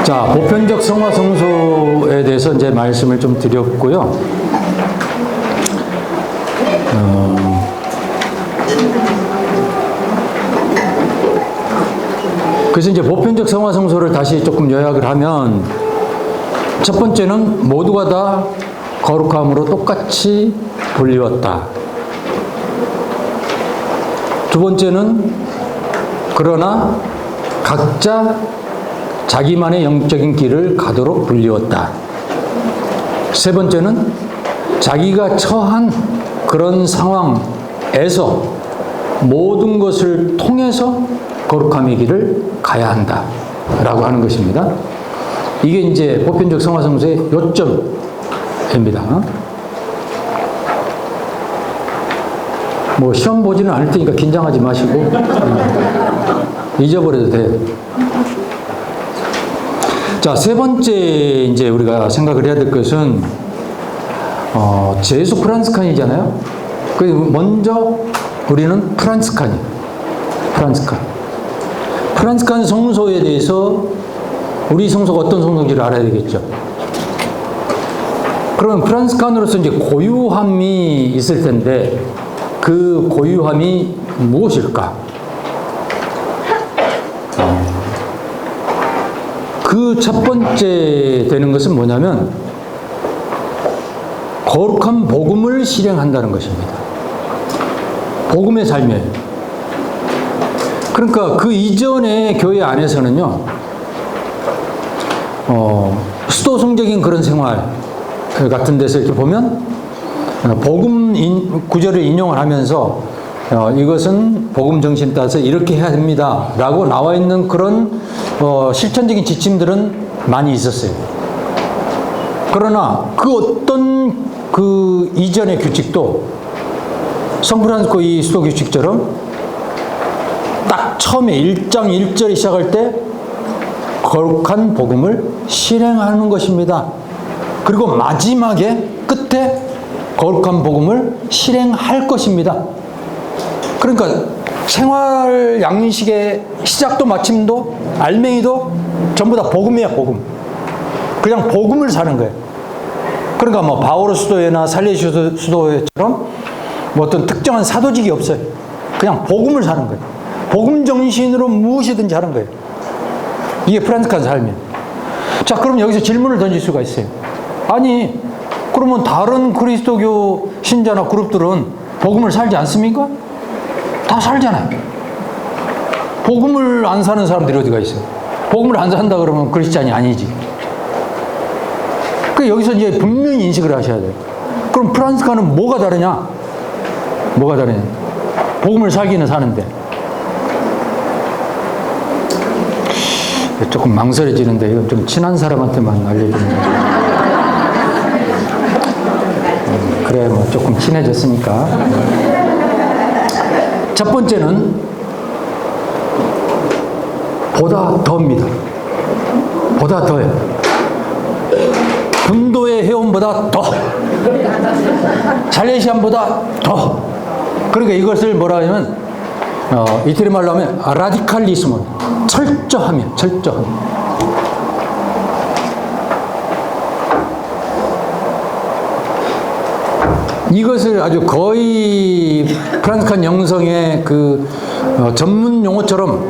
자, 보편적 성화 성소에 대해서 이제 말씀을 좀 드렸고요. 그래서 이제 보편적 성화 성소를 다시 조금 요약을 하면, 첫 번째는 모두가 다 거룩함으로 똑같이 불리웠다. 두 번째는 그러나 각자 자기만의 영적인 길을 가도록 불리웠다. 세 번째는 자기가 처한 그런 상황에서 모든 것을 통해서 거룩함의 길을 가야 한다 라고 하는 것입니다. 이게 이제 보편적 성화 성소의 요점입니다. 뭐 시험 보지는 않을 테니까 긴장하지 마시고 잊어버려도 돼요. 자, 세 번째 이제 우리가 생각을 해야 될 것은 제수 프란스칸이잖아요. 먼저 우리는 프란스칸이에요. 프란스칸 성소에 대해서 우리 성소가 어떤 성소인지를 알아야 되겠죠. 그러면 프란스칸으로서 이제 고유함이 있을 텐데 그 고유함이 무엇일까? 그 첫 번째 되는 것은 뭐냐면 거룩한 복음을 실행한다는 것입니다. 복음의 삶이에요. 그러니까 그 이전의 교회 안에서는요, 수도성적인 그런 생활 같은 데서 이렇게 보면 복음 구절을 인용을 하면서 이것은 복음 정신 따라서 이렇게 해야 됩니다 라고 나와 있는 그런 실천적인 지침들은 많이 있었어요. 그러나 그 어떤 그 이전의 규칙도 성프란시스코 이 수도 규칙처럼 딱 처음에 1장 1절이 시작할 때 거룩한 복음을 실행하는 것입니다. 그리고 마지막에 끝에 거룩한 복음을 실행할 것입니다. 그러니까 생활 양식의 시작도 마침도 알맹이도 전부 다 복음이에요. 복음. 그냥 복음을 사는 거예요. 그러니까 뭐 바오로 수도회나 살레시 수도회처럼 뭐 어떤 특정한 사도직이 없어요. 그냥 복음을 사는 거예요. 복음 정신으로 무엇이든지 하는 거예요. 이게 프란스칸 삶이에요. 자, 그럼 여기서 질문을 던질 수가 있어요. 아니, 그러면 다른 그리스도교 신자나 그룹들은 복음을 살지 않습니까? 다 살잖아요. 복음을 안 사는 사람들이 어디가 있어요? 복음을 안 산다 그러면 크리스찬이 아니지. 그 여기서 이제 분명히 인식을 하셔야 돼요. 그럼 프란스칸은 뭐가 다르냐? 뭐가 다르냐? 복음을 살기는 사는데. 조금 망설여지는데 이건 좀 친한 사람한테만 알려주는 거죠. 그래, 뭐 조금 친해졌으니까. 첫 번째는 보다 더입니다. 보다 더요. 분도의 회원보다 더. 살레시안보다 더. 그러니까 이것을 뭐라 하냐면 이태리 말로 하면 라디칼리스모. 철저하며. 이것을 아주 거의 프란스칸 영성의 그 전문 용어처럼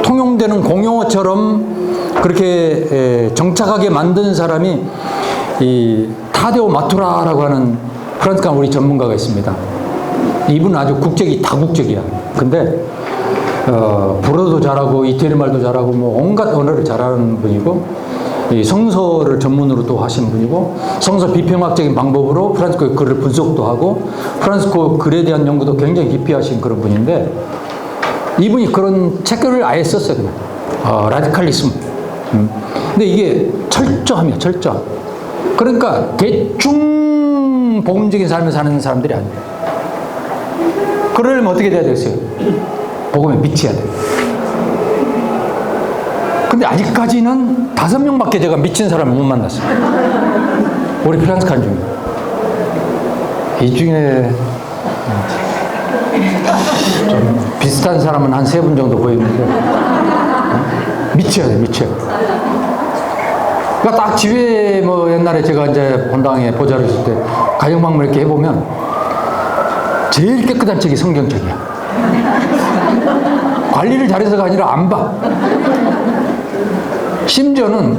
통용되는 공용어처럼 그렇게 정착하게 만든 사람이 이 타데오 마투라라고 하는 프란스칸 우리 전문가가 있습니다. 이분은 아주 국적이 다국적이야. 근데 불어도 잘하고 이태리 말도 잘하고 뭐 온갖 언어를 잘하는 분이고, 이 성서를 전문으로 또 하시는 분이고, 성서 비평학적인 방법으로 프란시스코의 글을 분석도 하고 프란시스코 글에 대한 연구도 굉장히 깊이 하신 그런 분인데, 이분이 그런 책을 아예 썼어요. 라디칼리즘. 근데 이게 철저하며 철저. 그러니까 대충 복음적인 삶을 사는 사람들이 아니에요. 그러려면 어떻게 돼야 되겠어요? 복음에 미쳐야 돼요. 근데 아직까지는 5명밖에 제가 미친 사람을 못 만났어요. 우리 프란스칸 중에. 이 중에 좀 비슷한 사람은 한 3분 정도 보이는데 미쳐야 돼, 미쳐. 그러니까 딱 집에 뭐 옛날에 제가 이제 본당에 보좌를 했을 때 가정방문 이렇게 해보면 제일 깨끗한 책이 성경책이야. 관리를 잘해서가 아니라 안 봐. 심지어는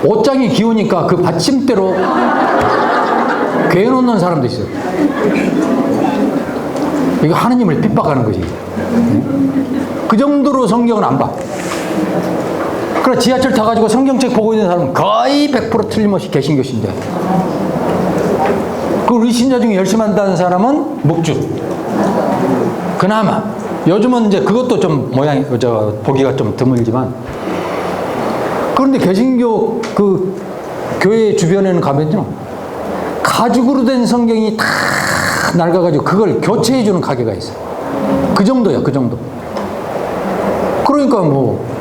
옷장이 기우니까 그 받침대로 괴놓는 사람도 있어요. 이거 하느님을 핍박하는 거지. 그 정도로 성경은 안 봐. 그래 지하철 타가지고 성경책 보고 있는 사람은 거의 100% 틀림없이 개신교신데, 그 우리 신자 중에 열심히 한다는 사람은 묵주. 그나마 요즘은 이제 그것도 좀 모양이 보기가 좀 드물지만, 그런데 개신교 그 교회 주변에는 가면요 가죽으로 된 성경이 다 낡아가지고 그걸 교체해주는 가게가 있어요. 그 정도야, 그 정도. 그러니까 뭐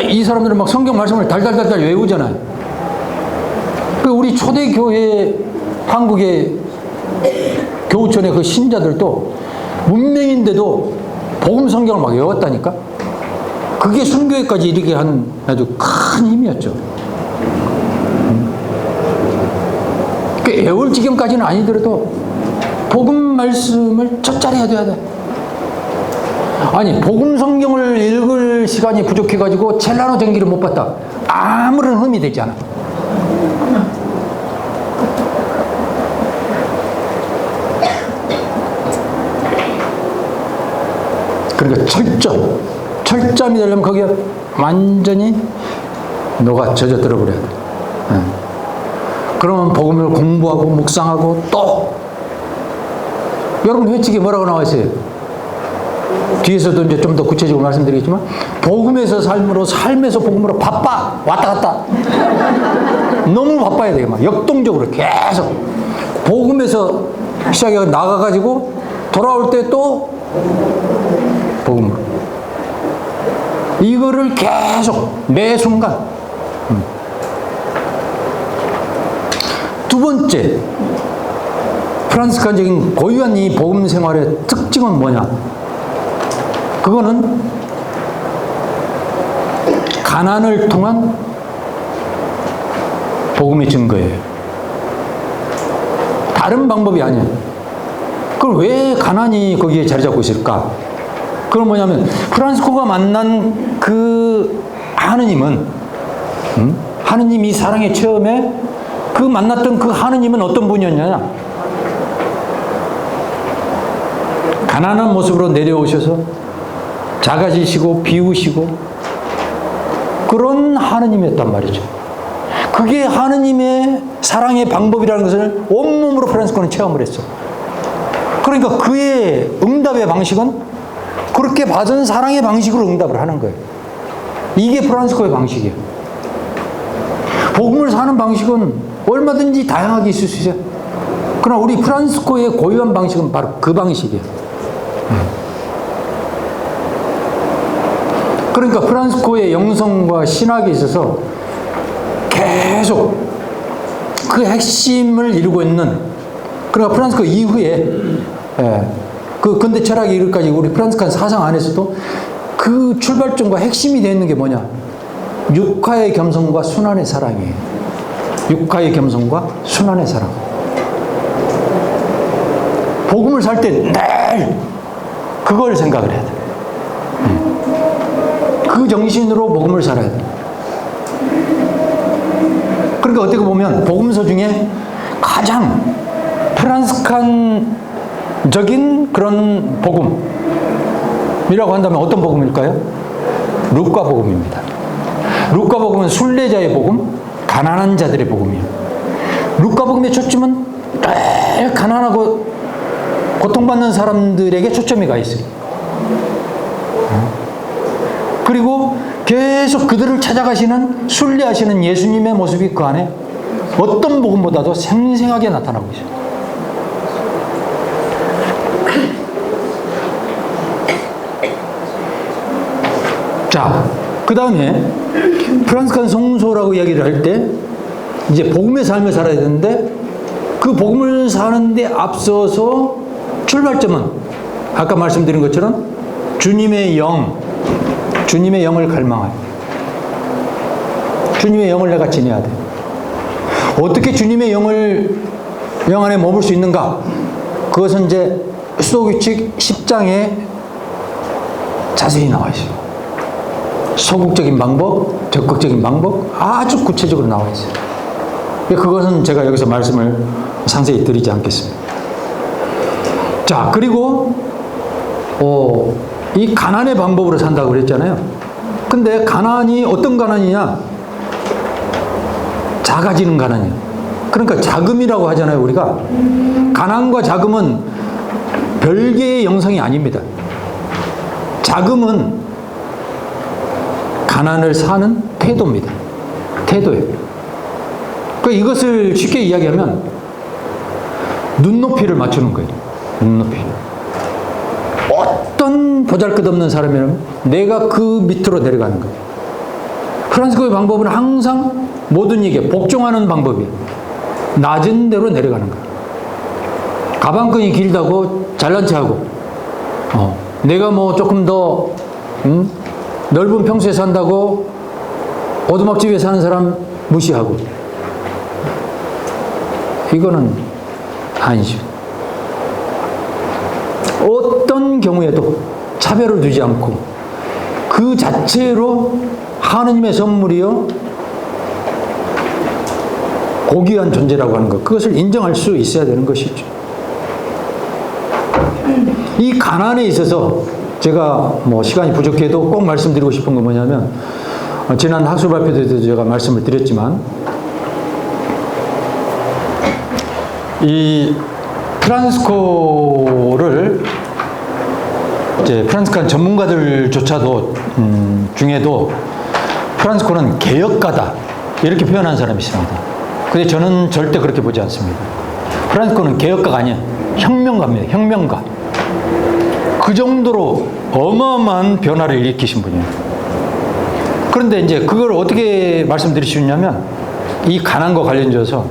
이 사람들은 막 성경 말씀을 달달달달 외우잖아요. 그 우리 초대교회 한국의 교우촌의 그 신자들도 문맹인데도 복음 성경을 막 외웠다니까. 그게 순교회까지 이르게 한 아주 큰 힘이었죠. 그 애월 지경까지는 아니더라도 복음 말씀을 첫 자리에 해야 돼. 아니 복음 성경을 읽을 시간이 부족해가지고 첼라노 전기를 못 봤다. 아무런 흠이 되지 않아. 그러니까 철저함이 되려면 거기에 완전히 너가 젖어들어 버려야 돼. 그러면 복음을 공부하고 묵상하고 또 여러분 회칙에 뭐라고 나와 있어요? 뒤에서도 이제 좀 더 구체적으로 말씀드리겠지만, 복음에서 삶으로, 삶에서 복음으로 바빠 왔다 갔다. 너무 바빠야 돼요. 막 역동적으로 계속 복음에서 시작해 나가가지고 돌아올 때 또 복음으로. 이거를 계속 매 순간. 두 번째, 프란스칸적인 고유한 이 복음 생활의 특징은 뭐냐? 그거는 가난을 통한 복음의 증거예요. 다른 방법이 아니에요. 그럼 왜 가난이 거기에 자리 잡고 있을까? 그건 뭐냐면 프란시스코가 만난 그 하느님은, 하느님이 사랑의 처음에 그 만났던 그 하느님은 어떤 분이었냐? 가난한 모습으로 내려오셔서 작아지시고 비우시고 그런 하느님이었단 말이죠. 그게 하느님의 사랑의 방법이라는 것을 온몸으로 프란시스코는 체험을 했어. 그러니까 그의 응답의 방식은 그렇게 받은 사랑의 방식으로 응답을 하는 거예요. 이게 프란시스코의 방식이에요. 복음을 사는 방식은 얼마든지 다양하게 있을 수 있어요. 그러나 우리 프란시스코의 고유한 방식은 바로 그 방식이에요. 그러니까 프란시스코의 영성과 신학에 있어서 계속 그 핵심을 이루고 있는, 그러니까 프란시스코 이후에 그 근대 철학에 이르기까지 우리 프란시스칸 사상 안에서도 그 출발점과 핵심이 되어 있는 게 뭐냐? 육화의 겸손과 순환의 사랑이에요. 육화의 겸손과 순환의 사랑. 복음을 살 때 늘 그걸 생각을 해야 돼. 그 정신으로 복음을 살아야 돼. 그러니까 어떻게 보면 복음서 중에 가장 프란시스칸적인 그런 복음이라고 한다면 어떤 복음일까요? 루카 복음입니다. 루카 복음은 순례자의 복음, 가난한 자들의 복음이에요. 루카 복음의 초점은 늘 가난하고 고통받는 사람들에게 초점이 가 있어요. 그리고 계속 그들을 찾아가시는, 순례하시는 예수님의 모습이 그 안에 어떤 복음보다도 생생하게 나타나고 있어요. 자, 그 다음에 프란시스칸 성소라고 이야기를 할 때 이제 복음의 삶을 살아야 되는데, 그 복음을 사는데 앞서서 출발점은 아까 말씀드린 것처럼 주님의 영을 갈망하여 주님의 영을 내가 지녀야 돼. 어떻게 주님의 영 안에 머물 수 있는가? 그것은 이제 수도규칙 10장에 자세히 나와 있어요. 소극적인 방법, 적극적인 방법, 아주 구체적으로 나와 있어요. 그것은 제가 여기서 말씀을 상세히 드리지 않겠습니다. 자, 그리고 이 가난의 방법으로 산다고 그랬잖아요. 근데 가난이 어떤 가난이냐? 작아지는 가난이에요. 그러니까 자금이라고 하잖아요, 우리가. 가난과 자금은 별개의 영성이 아닙니다. 자금은 가난을 사는 태도입니다. 태도예요. 그러니까 이것을 쉽게 이야기하면 눈높이를 맞추는 거예요. 눈높이. 어떤 보잘것없는 사람이라면 내가 그 밑으로 내려가는 거예요. 프란시스코의 방법은 항상 모든 이게 복종하는 방법이에요. 낮은 데로 내려가는 거예요. 가방끈이 길다고 잘난 체하고, 내가 뭐 조금 더 넓은 평수에 산다고 오두막집에 사는 사람 무시하고, 이거는 아니죠. 어떤 경우에도 차별을 두지 않고 그 자체로 하느님의 선물이요 고귀한 존재라고 하는 것, 그것을 인정할 수 있어야 되는 것이죠. 이 가난에 있어서 제가 뭐 시간이 부족해도 꼭 말씀드리고 싶은 건 뭐냐면, 지난 학술 발표 때도 제가 말씀을 드렸지만, 이 프란시스코를 이제 프란시스칸 전문가들조차도 중에도 프란시스코는 개혁가다 이렇게 표현한 사람이 있습니다. 근데 저는 절대 그렇게 보지 않습니다. 프란시스코는 개혁가가 아니에요. 혁명가입니다. 혁명가. 그 정도로 어마어마한 변화를 일으키신 분이에요. 그런데 이제 그걸 어떻게 말씀드릴 수 있냐면, 이 가난과 관련져서,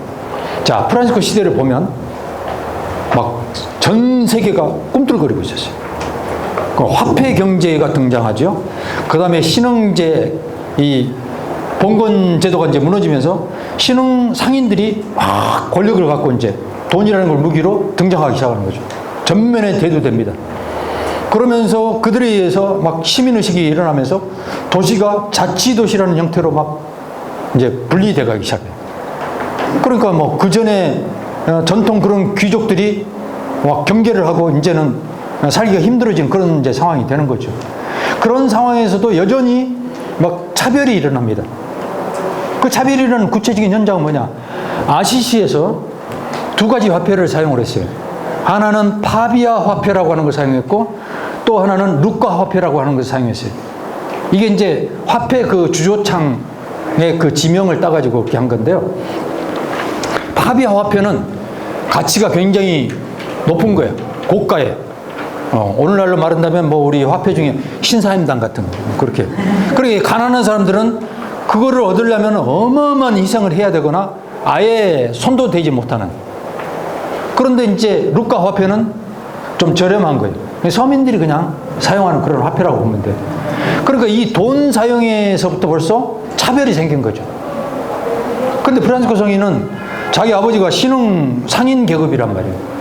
자, 프란시스코 시대를 보면 막 전 세계가 꿈틀거리고 있었어요. 그 화폐 경제가 등장하죠. 그 다음에 신흥제, 이 봉건 제도가 이제 무너지면서 신흥 상인들이 막 권력을 갖고 이제 돈이라는 걸 무기로 등장하기 시작하는 거죠. 전면에 대두됩니다. 그러면서 그들에 의해서 막 시민의식이 일어나면서 도시가 자치도시라는 형태로 막 이제 분리돼 가기 시작해요. 그러니까 뭐 그 전에 전통 그런 귀족들이 막 경계를 하고 이제는 살기가 힘들어진 그런 이제 상황이 되는 거죠. 그런 상황에서도 여전히 막 차별이 일어납니다. 그 차별이 일어나는 구체적인 현장은 뭐냐? 아시시에서 두 가지 화폐를 사용을 했어요. 하나는 파비아 화폐라고 하는 걸 사용했고, 또 하나는 루카 화폐라고 하는 것을 사용했어요. 이게 이제 화폐 그 주조창의 그 지명을 따가지고 그렇게 한 건데요. 파비아 화폐는 가치가 굉장히 높은 거예요. 고가예요. 오늘날로 말한다면 뭐 우리 화폐 중에 신사임당 같은 거, 그렇게. 그렇게 가난한 사람들은 그거를 얻으려면 어마어마한 희생을 해야 되거나 아예 손도 대지 못하는. 그런데 이제 루카 화폐는 좀 저렴한 거예요. 서민들이 그냥 사용하는 그런 화폐라고 보면 돼요. 그러니까 이 돈 사용에서부터 벌써 차별이 생긴 거죠. 근데 프란시스코 성인은 자기 아버지가 신흥 상인 계급이란 말이에요.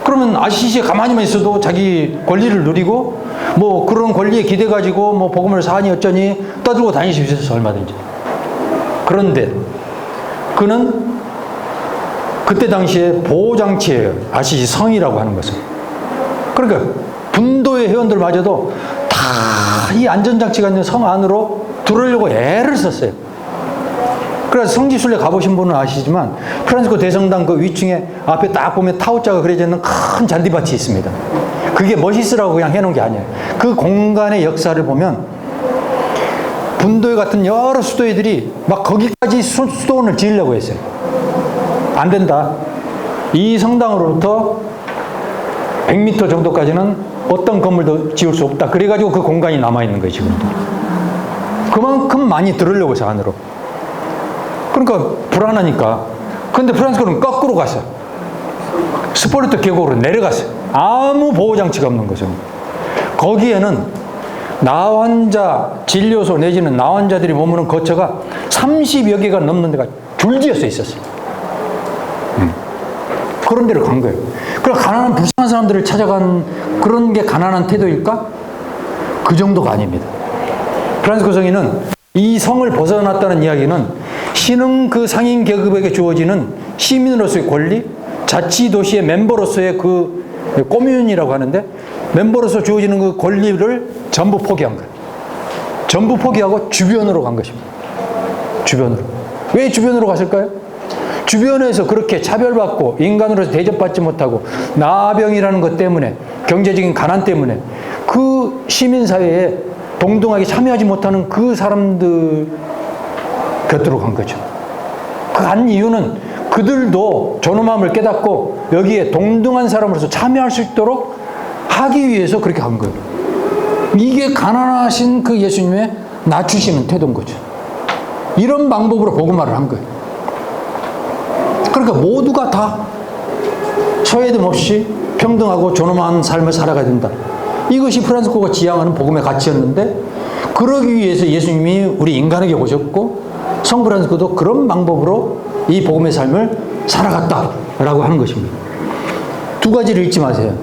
그러면 아시시에 가만히만 있어도 자기 권리를 누리고 뭐 그런 권리에 기대 가지고 뭐 복음을 사니 어쩌니 떠들고 다닐 수 있어서 얼마든지. 그런데 그는 그때 당시에 보호장치예요. 아시시 성이라고 하는 것은. 그러니까 분도의 회원들마저도 다 이 안전장치가 있는 성 안으로 들어오려고 애를 썼어요. 그래서 성지순례 가보신 분은 아시지만 프란시스코 대성당 그 위층에 앞에 딱 보면 타오자가 그려져 있는 큰 잔디밭이 있습니다. 그게 멋있으라고 그냥 해놓은 게 아니에요. 그 공간의 역사를 보면 분도회 같은 여러 수도회들이 막 거기까지 수도원을 지으려고 했어요. 안 된다. 이 성당으로부터 100m 정도까지는 어떤 건물도 지을 수 없다. 그래가지고 그 공간이 남아있는 거예요, 지금도. 그만큼 많이 들으려고 해서 안으로. 그러니까 불안하니까. 그런데 프란시스코는 거꾸로 갔어요. 스포르트 계곡으로 내려갔어요. 아무 보호장치가 없는 거죠. 거기에는 나환자 진료소 내지는 나환자들이 머무는 거처가 30여 개가 넘는 데가 줄지어서 있었어요. 그런 데로 간 거예요. 그럼 가난한 불쌍한 사람들을 찾아간 그런 게 가난한 태도일까? 그 정도가 아닙니다. 프란시스코 성인은 이 성을 벗어났다는 이야기는 신흥 그 상인 계급에게 주어지는 시민으로서의 권리, 자치도시의 멤버로서의 그 꼬뮌이라고 하는데 멤버로서 주어지는 그 권리를 전부 포기한 거예요. 전부 포기하고 주변으로 간 것입니다. 주변으로. 왜 주변으로 갔을까요? 주변에서 그렇게 차별받고 인간으로서 대접받지 못하고 나병이라는 것 때문에 경제적인 가난 때문에 그 시민사회에 동등하게 참여하지 못하는 그 사람들 곁으로 간 거죠. 그 간 이유는 그들도 존엄함을 깨닫고 여기에 동등한 사람으로서 참여할 수 있도록 하기 위해서 그렇게 간 거예요. 이게 가난하신 그 예수님의 낮추시는 태도인 거죠. 이런 방법으로 복음화를 한 거예요. 그러니까 모두가 다 소외됨 없이 평등하고 존엄한 삶을 살아가야 된다. 이것이 프란시스코가 지향하는 복음의 가치였는데 그러기 위해서 예수님이 우리 인간에게 오셨고 성 프란시스코도 그런 방법으로 이 복음의 삶을 살아갔다라고 하는 것입니다. 두 가지를 잊지 마세요.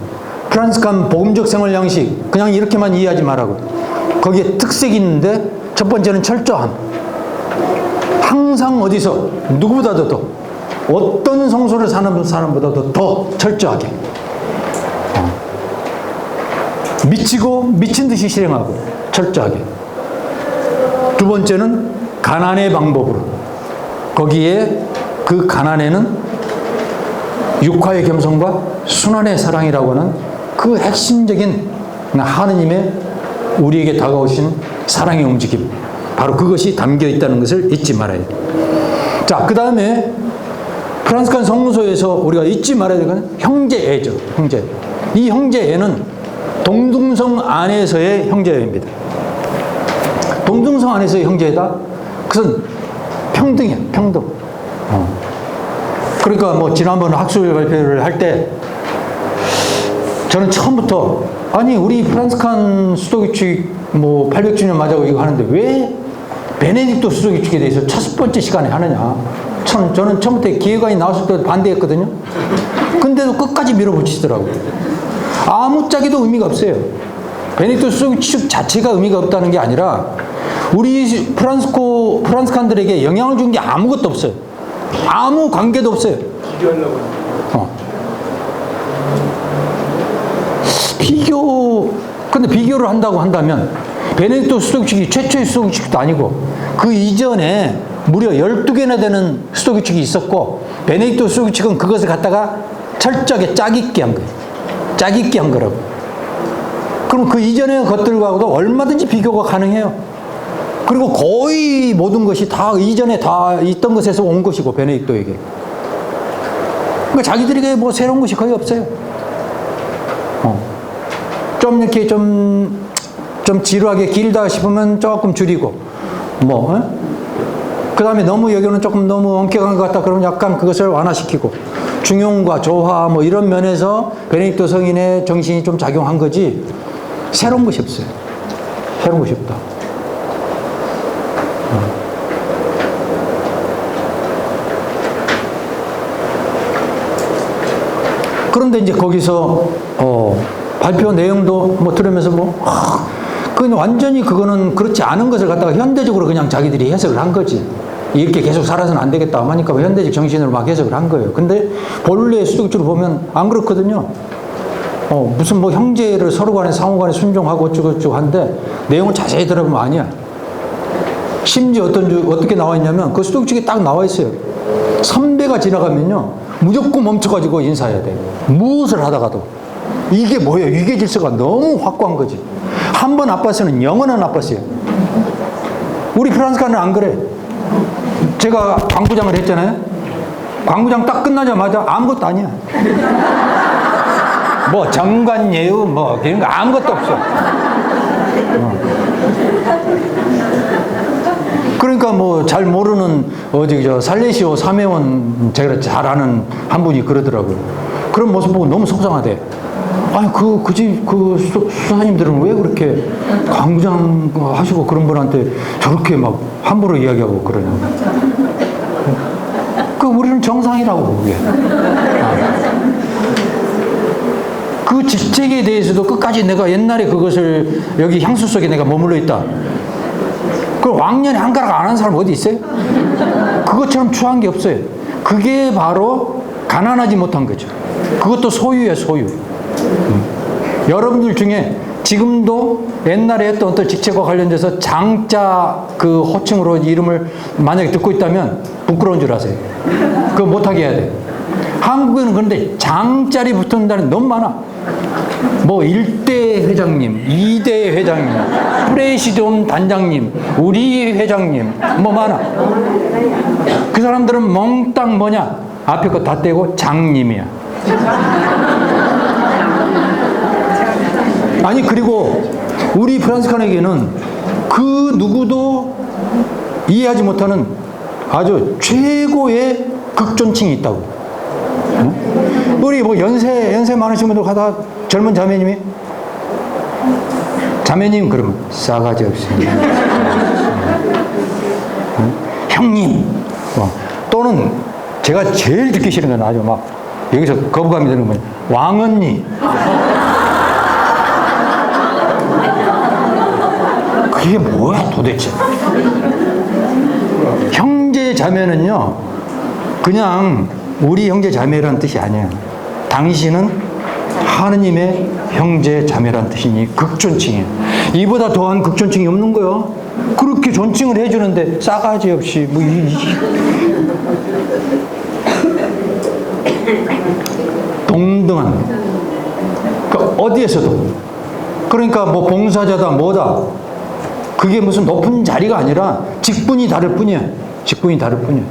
프란시스칸 복음적 생활 양식 그냥 이렇게만 이해하지 말라고. 거기에 특색이 있는데 첫 번째는 철저함. 항상 어디서 누구보다도 더 어떤 성소를 사는 사람보다도 더 철저하게 미치고 미친 듯이 실행하고 철저하게. 두 번째는 가난의 방법으로. 거기에 그 가난에는 육화의 겸손과 순환의 사랑이라고 하는 그 핵심적인 하느님의 우리에게 다가오신 사랑의 움직임, 바로 그것이 담겨 있다는 것을 잊지 말아야 돼요. 자, 그 다음에 프란시스칸 성소에서 우리가 잊지 말아야 될 것은 형제애죠. 형제. 이 형제애는 동등성 안에서의 형제애입니다. 동등성 안에서의 형제애다? 그것은 평등이야, 평등. 그러니까 뭐 지난번 학술 발표를 할 때 저는 처음부터 아니 우리 프란시스칸 수도규칙 뭐 800주년 맞아고 이거 하는데 왜 베네딕토 수도규칙에 대해서 첫 번째 시간에 하느냐. 저는 처음부터 기획안이 나왔을 때 반대했거든요. 근데도 끝까지 밀어붙이더라고요. 아무짝에도 의미가 없어요. 베네딕토 수도규칙 자체가 의미가 없다는 게 아니라 우리 프란시스칸들에게 영향을 준 게 아무것도 없어요. 아무 관계도 없어요. 근데 비교를 한다고 한다면 베네딕토 수도규칙이 최초의 수도규칙도 아니고 그 이전에 무려 12개나 되는 수도규칙이 있었고 베네딕토 수도규칙은 그것을 갖다가 철저하게 짝있게 한 거예요. 짝있게 한 거라고. 그럼 그 이전의 것들과도 얼마든지 비교가 가능해요. 그리고 거의 모든 것이 다 이전에 다 있던 것에서 온 것이고 베네딕토에게. 그러니까 자기들에게 뭐 새로운 것이 거의 없어요. 좀 이렇게 좀 지루하게 길다 싶으면 조금 줄이고 그 다음에 너무 여기는 조금 너무 엄격한 것 같다 그러면 약간 그것을 완화시키고 중용과 조화 뭐 이런 면에서 베네딕토 성인의 정신이 좀 작용한 거지 새로운 것이 없어요. 새로운 것이 없다. 그런데 이제 거기서 발표 내용도 뭐 들으면서 그건 완전히 그거는 그렇지 않은 것을 갖다가 현대적으로 그냥 자기들이 해석을 한 거지. 이렇게 계속 살아서는 안 되겠다 하니까 현대적 정신으로 막 해석을 한 거예요. 근데 본래 수도규칙을 보면 안 그렇거든요. 무슨 뭐 형제를 서로 간에 상호 간에 순종하고 어쩌고저쩌고 한데 내용을 자세히 들어보면 아니야. 심지어 어떻게 나와 있냐면 그 수도규칙에 딱 나와 있어요. 선배가 지나가면요 무조건 멈춰가지고 인사해야 돼요. 무엇을 하다가도. 이게 뭐예요? 위계 질서가 너무 확고한 거지. 한 번 나빴으면 영원한 나빴어요. 우리 프란시스칸은 안 그래. 제가 광부장을 했잖아요. 광부장 딱 끝나자마자 아무것도 아니야. 뭐 정관예우 뭐 이런 거 아무것도 없어. 그러니까 뭐 잘 모르는 살레시오 사매원 제가 잘 아는 한 분이 그러더라고요. 그런 모습 보고 너무 속상하대. 아니, 수사님들은 왜 그렇게 광장 하시고 그런 분한테 저렇게 막 함부로 이야기하고 그러냐. 우리는 정상이라고, 그게. 그 직책에 대해서도 끝까지 내가 옛날에 그것을 여기 향수 속에 내가 머물러 있다. 그걸 왕년에 한 가락 안 한 사람 어디 있어요? 그것처럼 추한 게 없어요. 그게 바로 가난하지 못한 거죠. 그것도 소유예요, 소유. 여러분들 중에 지금도 옛날에 했던 어떤 직책과 관련돼서 장자 그 호칭으로 이름을 만약에 듣고 있다면 부끄러운 줄 아세요. 그거 못하게 해야 돼. 한국에는 그런데 장자리 붙는 데는 너무 많아. 뭐 1대 회장님, 2대 회장님, 프레시좀 단장님, 우리 회장님, 뭐 많아. 그 사람들은 몽땅 뭐냐? 앞에 거 다 떼고 장님이야. 아니, 그리고 우리 프란시스칸에게는 그 누구도 이해하지 못하는 아주 최고의 극존칭이 있다고. 응? 우리 뭐 연세 많으신 분들 가다 젊은 자매님이 자매님 그러면 싸가지 없습니다. 응? 형님. 또는 제가 제일 듣기 싫은 건 아주 막 여기서 거부감이 드는 건 왕언니. 그게 뭐야 도대체. 형제 자매는요 그냥 우리 형제 자매라는 뜻이 아니에요. 당신은 하느님의 형제 자매라는 뜻이니 극존칭이에요. 이보다 더한 극존칭이 없는 거예요. 그렇게 존칭을 해주는데 싸가지 없이 뭐 동등한, 그러니까 어디에서도, 그러니까 뭐 봉사자다 뭐다, 그게 무슨 높은 자리가 아니라 직분이 다를 뿐이야. 직분이 다를 뿐이야.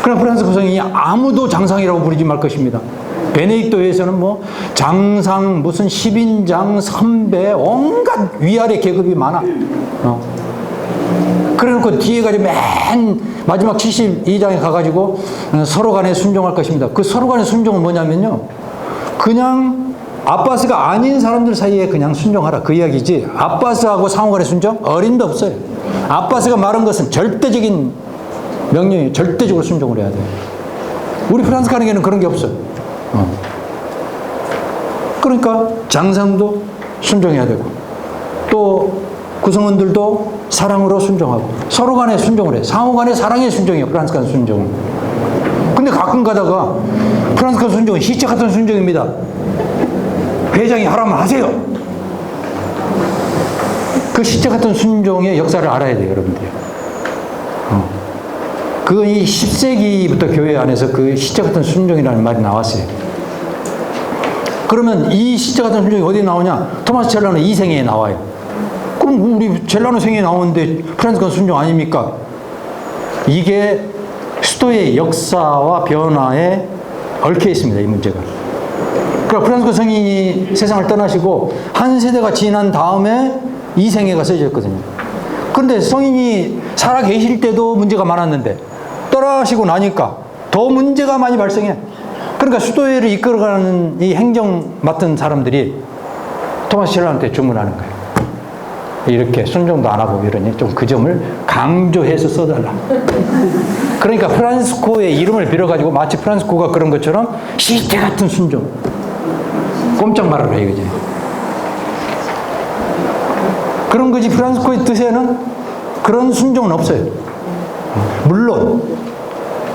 그러나 프란스 구성이 아무도 장상이라고 부르지 말 것입니다. 베네딕토에서는 뭐 장상, 무슨 10인장, 선배, 온갖 위아래 계급이 많아. 그래놓고 뒤에 가지고 맨 마지막 72장에 가가지고 서로 간에 순종할 것입니다. 그 서로 간의 순종은 뭐냐면요, 그냥 아바스가 아닌 사람들 사이에 그냥 순종하라, 그 이야기지. 아바스하고 상호 간의 순종? 어림도 없어요. 아바스가 말한 것은 절대적인 명령이에요. 절대적으로 순종을 해야 돼요. 우리 프란시스칸에게는 그런 게 없어요. 그러니까 장상도 순종해야 되고, 또 구성원들도 사랑으로 순종하고, 서로 간에 순종을 해. 상호 간의 사랑의 순종이에요, 프란시스칸 순종은. 근데 가끔 가다가 프란시스칸 순종은 시체 같은 순종입니다. 회장이 하라면 하세요. 그 시체 같은 순종의 역사를 알아야 돼요, 여러분들이. 그건 이 10세기부터 교회 안에서 그 시체 같은 순종이라는 말이 나왔어요. 그러면 이 시체 같은 순종이 어디에 나오냐? 토마스 첼라노 2생애에 나와요. 그럼 우리 첼라노 생애에 나오는데 프란시스칸 순종 아닙니까? 이게 수도의 역사와 변화에 얽혀 있습니다, 이 문제가. 그러니까 프란시스코 성인이 세상을 떠나시고 한 세대가 지난 다음에 2생애가 써졌거든요. 그런데 성인이 살아 계실 때도 문제가 많았는데 떠나시고 나니까 더 문제가 많이 발생해. 그러니까 수도회를 이끌어가는 이 행정 맡은 사람들이 토마스 첼라노한테 주문하는 거예요. 이렇게 순종도 안 하고 이러니 좀 그 점을 강조해서 써달라. 그러니까 프란시스코의 이름을 빌어가지고 마치 프란시스코가 그런 것처럼 시체 같은 순종. 꼼짝 말아라 이거지. 그런 거지. 프란시스코의 뜻에는 그런 순종은 없어요. 물론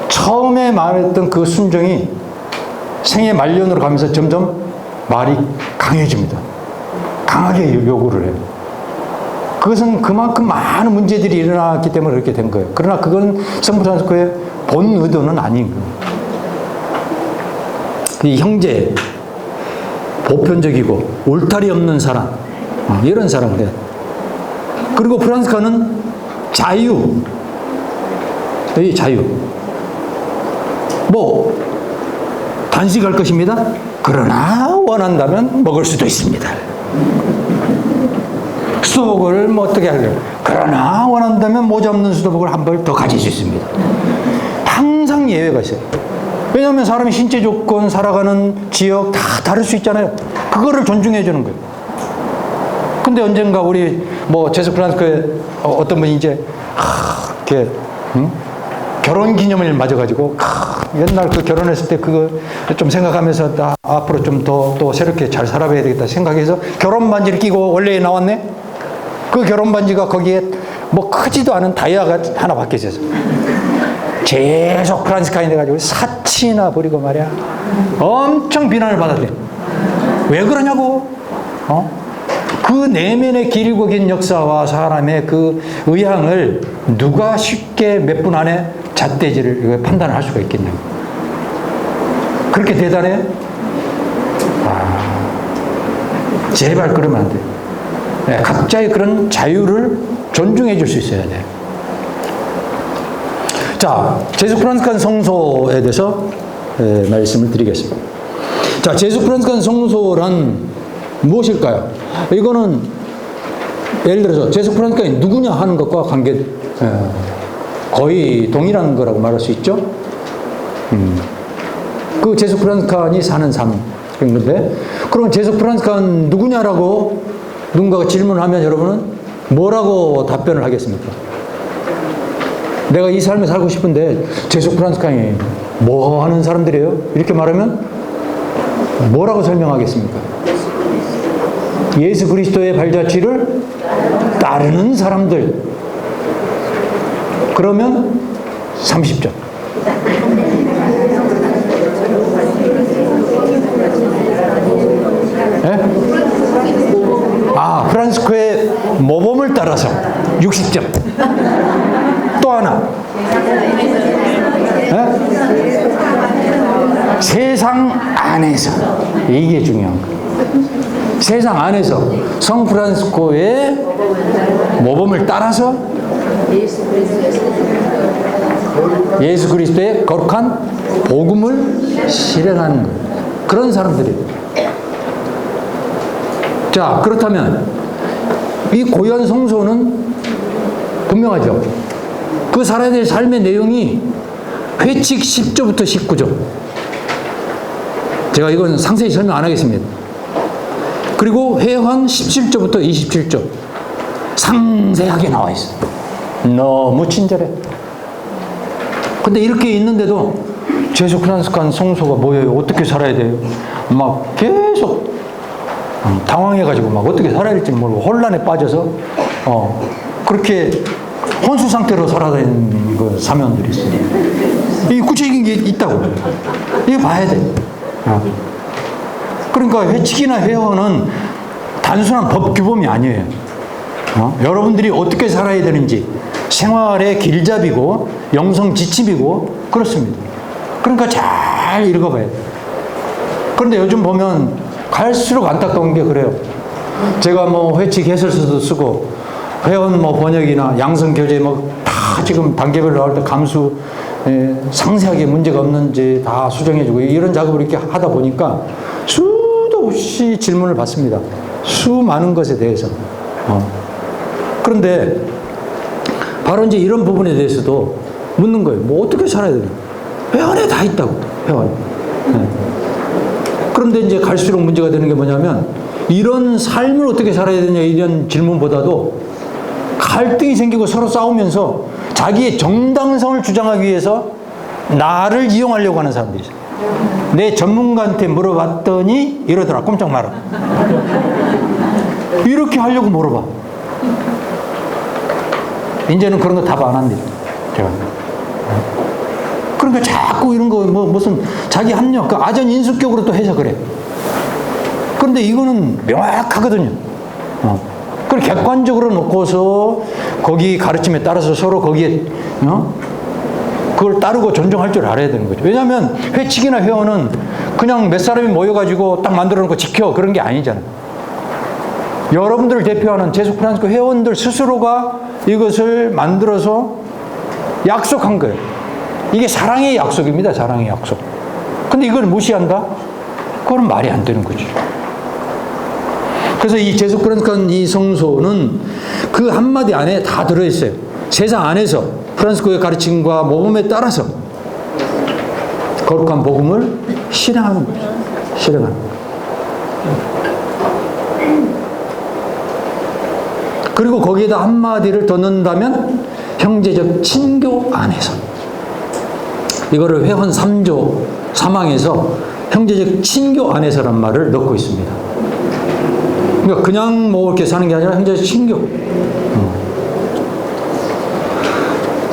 처음에 말했던 그 순종이 생애 말년으로 가면서 점점 말이 강해집니다. 강하게 요구를 해요. 그것은 그만큼 많은 문제들이 일어났기 때문에 그렇게 된 거예요. 그러나 그건 성부 프란시스코의 본 의도는 아닌 거예요. 이 형제, 보편적이고 울타리 없는 사람, 이런 사람을 해요. 그리고 프란시스코는 자유, 이 자유. 뭐 단식할 것입니다. 그러나 원한다면 먹을 수도 있습니다. 수도복을 뭐 어떻게 하려고. 그러나 원한다면 모자 없는 수도복을 한 벌 더 가질 수 있습니다. 항상 예외가 있어요. 왜냐하면 사람의 신체 조건, 살아가는 지역 다 다를 수 있잖아요. 그거를 존중해 주는 거예요. 근데 언젠가 우리 뭐 제수 프란스코에 어떤 분이 이제 이렇게 결혼 기념일 맞아가지고 옛날 그 결혼했을 때 그거 좀 생각하면서 나 앞으로 좀 더 또 새롭게 잘 살아봐야 되겠다 생각해서 결혼 반지를 끼고 원래에 나왔네. 그 결혼 반지가 거기에 뭐 크지도 않은 다이아가 하나 박혀 있어서 계속 프란시스카인 돼가지고 사치나 부리고 말이야. 엄청 비난을 받았대. 왜 그러냐고. 그 내면의 길고 긴 역사와 사람의 그 의향을 누가 쉽게 몇 분 안에 잣대질을 판단을 할 수가 있겠냐고. 그렇게 대단해? 제발 그러면 안 돼. 네, 각자의 그런 자유를 존중해 줄 수 있어야 돼. 자, 제수 프란시스칸 성소에 대해서 말씀을 드리겠습니다. 자, 제수 프란시스칸 성소란 무엇일까요? 이거는 예를 들어서 제수 프란시스칸이 누구냐 하는 것과 관계 거의 동일한 거라고 말할 수 있죠. 그 제수 프란시스칸이 사는 삶 그런 건데, 그럼 제수 프란시스칸 누구냐라고 누군가가 질문하면 여러분은 뭐라고 답변을 하겠습니까? 내가 이 삶에 살고 싶은데 제수 프란시스칸이 뭐 하는 사람들이에요? 이렇게 말하면 뭐라고 설명하겠습니까? 예수 그리스도의 발자취를 따르는 사람들. 그러면 30점. 네? 프란시스코의 모범을 따라서 60점. 또 하나. 네? 세상 안에서. 이게 중요한 거예요. 세상 안에서 성 프란시스코의 모범을 따라서 예수 그리스도의 거룩한 복음을 실행하는 거예요. 그런 사람들이에요. 자, 그렇다면 이 고유한 성소는 분명하죠. 그 살아야 될 삶의 내용이 회칙 10조부터 19조. 제가 이건 상세히 설명 안 하겠습니다. 그리고 회환 17조부터 27조. 상세하게 나와 있어요. 너무 친절해. 근데 이렇게 있는데도 제수 프란시스칸 성소가 뭐예요? 어떻게 살아야 돼요? 막 계속 당황해가지고 막 어떻게 살아야 될지 모르고 혼란에 빠져서 그렇게 혼수 상태로 살아다니는 그 사면들이 있어요. 이 구체적인 게 있다고. 이거 봐야 돼. 그러니까 회칙이나 회원은 단순한 법 규범이 아니에요. 여러분들이 어떻게 살아야 되는지 생활의 길잡이고 영성 지침이고 그렇습니다. 그러니까 잘 읽어봐야 돼요. 그런데 요즘 보면 갈수록 안타까운 게 그래요. 제가 뭐 회칙 해설서도 쓰고 회원 뭐 번역이나 양성 교재 뭐 다 지금 단계별로 나올 때 감수 상세하게 문제가 없는지 다 수정해주고 이런 작업을 이렇게 하다 보니까 수도 없이 질문을 받습니다. 수많은 것에 대해서. 그런데 바로 이제 이런 부분에 대해서도 묻는 거예요. 뭐 어떻게 살아야 되나? 회원에 다 있다고. 회원. 그런데 이제 갈수록 문제가 되는 게 뭐냐면 이런 삶을 어떻게 살아야 되냐 이런 질문보다도 갈등이 생기고 서로 싸우면서 자기의 정당성을 주장하기 위해서 나를 이용하려고 하는 사람들이 있어요. 내 전문가한테 물어봤더니 이러더라. 꼼짝 마라. 이렇게 하려고 물어봐. 이제는 그런 거 답 안 한대. 제가. 그러니까 자꾸 이런 거 뭐 무슨 자기 합력, 그 아전 인수격으로 또 해석을 해. 그런데 이거는 명확하거든요. 그걸 객관적으로 놓고서 거기 가르침에 따라서 서로 거기에 그걸 따르고 존중할 줄 알아야 되는 거죠. 왜냐하면 회칙이나 회원은 그냥 몇 사람이 모여가지고 딱 만들어 놓고 지켜 그런 게 아니잖아요. 여러분들을 대표하는 제수 프란시스코 회원들 스스로가 이것을 만들어서 약속한 거예요. 이게 사랑의 약속입니다. 사랑의 약속. 근데 이걸 무시한다? 그건 말이 안 되는 거죠. 그래서 이 제수 프란시스칸 이 성소는 그 한마디 안에 다 들어있어요. 세상 안에서 프란시스코의 가르침과 모범에 따라서 거룩한 복음을 실행하는 거죠. 실행하는 거죠. 그리고 거기에다 한마디를 더 넣는다면 형제적 친교 안에서. 이거를 회원 3조 3항에서 형제적 친교 안에서란 말을 넣고 있습니다. 그러니까 그냥 뭐 이렇게 사는 게 아니라 형제적 친교.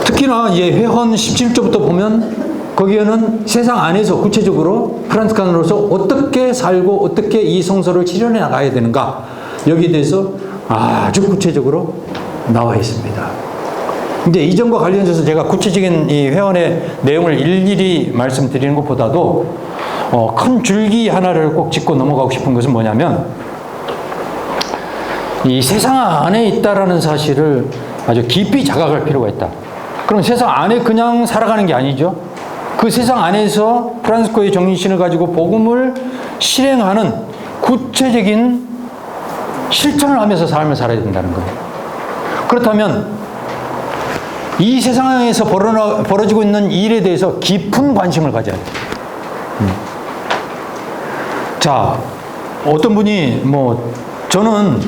특히나 이제 회원 17조부터 보면 거기에는 세상 안에서 구체적으로 프란치스칸으로서 어떻게 살고 어떻게 이 성서를 실현해 나가야 되는가, 여기에 대해서 아주 구체적으로 나와 있습니다. 이제 이전과 관련해서 제가 구체적인 이 회원의 내용을 일일이 말씀드리는 것보다도 큰 줄기 하나를 꼭 짚고 넘어가고 싶은 것은 뭐냐면, 이 세상 안에 있다라는 사실을 아주 깊이 자각할 필요가 있다. 그럼 세상 안에 그냥 살아가는 게 아니죠. 그 세상 안에서 프란시스코의 정신을 가지고 복음을 실행하는 구체적인 실천을 하면서 삶을 살아야 된다는 거예요. 그렇다면 이 세상에서 벌어지고 있는 일에 대해서 깊은 관심을 가져야 돼요. 자, 어떤 분이 저는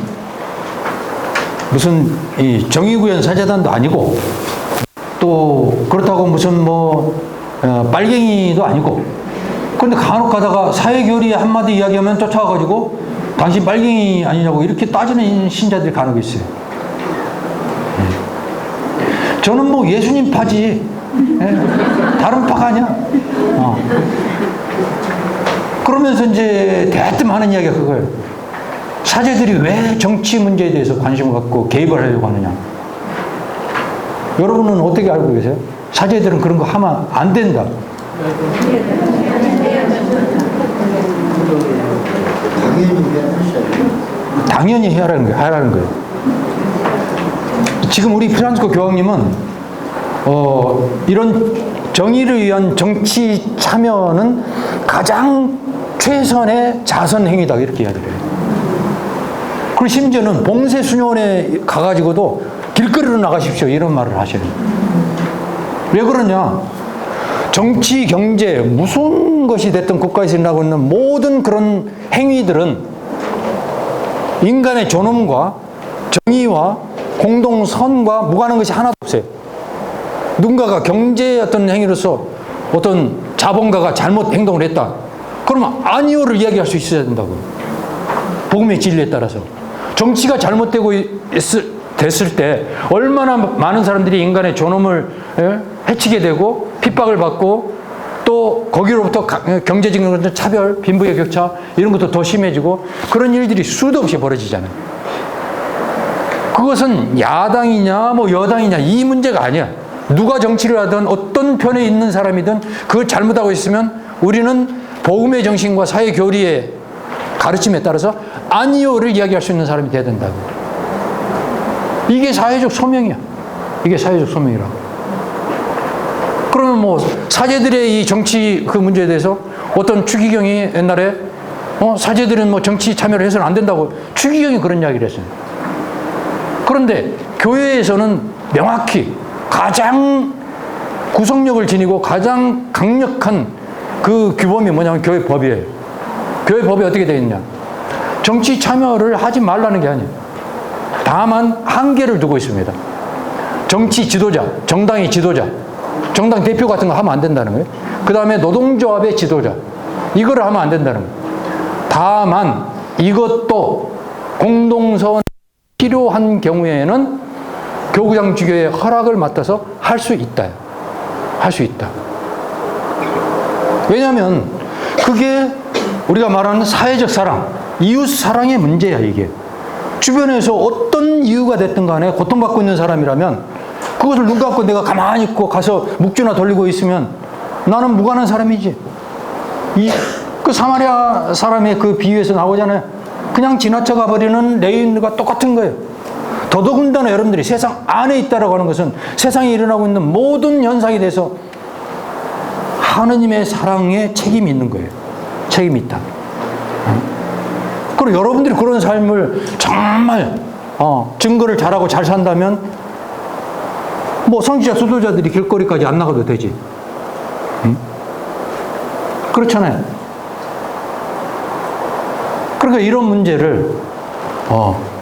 무슨 이 정의구현 사재단도 아니고 또 그렇다고 무슨 빨갱이도 아니고, 그런데 간혹 가다가 사회교리 한마디 이야기하면 쫓아와가지고 당신 빨갱이 아니냐고 이렇게 따지는 신자들이 간혹 있어요. 저는 예수님 파지, 다른 파가 아니야. 그러면서 이제 대뜸 하는 이야기가 그거예요. 사제들이 왜 정치 문제에 대해서 관심을 갖고 개입을 하려고 하느냐. 여러분은 어떻게 알고 계세요? 사제들은 그런 거 하면 안 된다. 당연히 하라는 거예요. 지금 우리 프란시스코 교황님은 이런 정의를 위한 정치 참여는 가장 최선의 자선 행위다, 이렇게 이야기를 해요. 그리고 심지어는 봉쇄 수녀원에 가가지고도 길거리로 나가십시오, 이런 말을 하셔요. 왜 그러냐? 정치, 경제, 무슨 것이 됐든 국가에서 일어나고 있는 모든 그런 행위들은 인간의 존엄과 정의와 공동선과 무관한 것이 하나도 없어요. 누군가가 경제의 어떤 행위로서 어떤 자본가가 잘못 행동을 했다, 그러면 아니오를 이야기할 수 있어야 된다고요. 복음의 진리에 따라서. 정치가 잘못되고 됐을 때 얼마나 많은 사람들이 인간의 존엄을 해치게 되고 핍박을 받고, 또 거기로부터 경제적인 차별, 빈부의 격차 이런 것도 더 심해지고, 그런 일들이 수도 없이 벌어지잖아요. 그것은 야당이냐 여당이냐 이 문제가 아니야. 누가 정치를 하든 어떤 편에 있는 사람이든 그걸 잘못하고 있으면 우리는 복음의 정신과 사회 교리의 가르침에 따라서 아니오를 이야기할 수 있는 사람이 돼야 된다고. 이게 사회적 소명이야. 이게 사회적 소명이라고. 그러면 사제들의 이 정치 그 문제에 대해서 어떤 추기경이 옛날에 사제들은 정치 참여를 해서는 안 된다고, 추기경이 그런 이야기를 했어요. 그런데 교회에서는 명확히 가장 구속력을 지니고 가장 강력한 그 규범이 뭐냐면 교회 법이에요. 교회 법이 어떻게 되어 있냐? 정치 참여를 하지 말라는 게 아니에요. 다만 한계를 두고 있습니다. 정치 지도자, 정당의 지도자, 정당 대표 같은 거 하면 안 된다는 거예요. 그 다음에 노동조합의 지도자, 이거를 하면 안 된다는 거예요. 다만 이것도 공동선 필요한 경우에는 교구장 주교의 허락을 맡아서 할 수 있다. 할 수 있다. 왜냐하면 그게 우리가 말하는 사회적 사랑, 이웃 사랑의 문제야, 이게. 주변에서 어떤 이유가 됐든 간에 고통받고 있는 사람이라면 그것을 눈 감고 내가 가만히 있고 가서 묵주나 돌리고 있으면 나는 무관한 사람이지. 그 사마리아 사람의 그 비유에서 나오잖아요. 그냥 지나쳐 가버리는 레인과 똑같은 거예요. 더더군다나 여러분들이 세상 안에 있다라고 하는 것은 세상에 일어나고 있는 모든 현상에 대해서 하느님의 사랑에 책임이 있는 거예요. 책임이 있다. 그리고 여러분들이 그런 삶을 정말 증거를 잘하고 잘 산다면 선지자 수도자들이 길거리까지 안 나가도 되지. 그렇잖아요. 그러니까 이런 문제를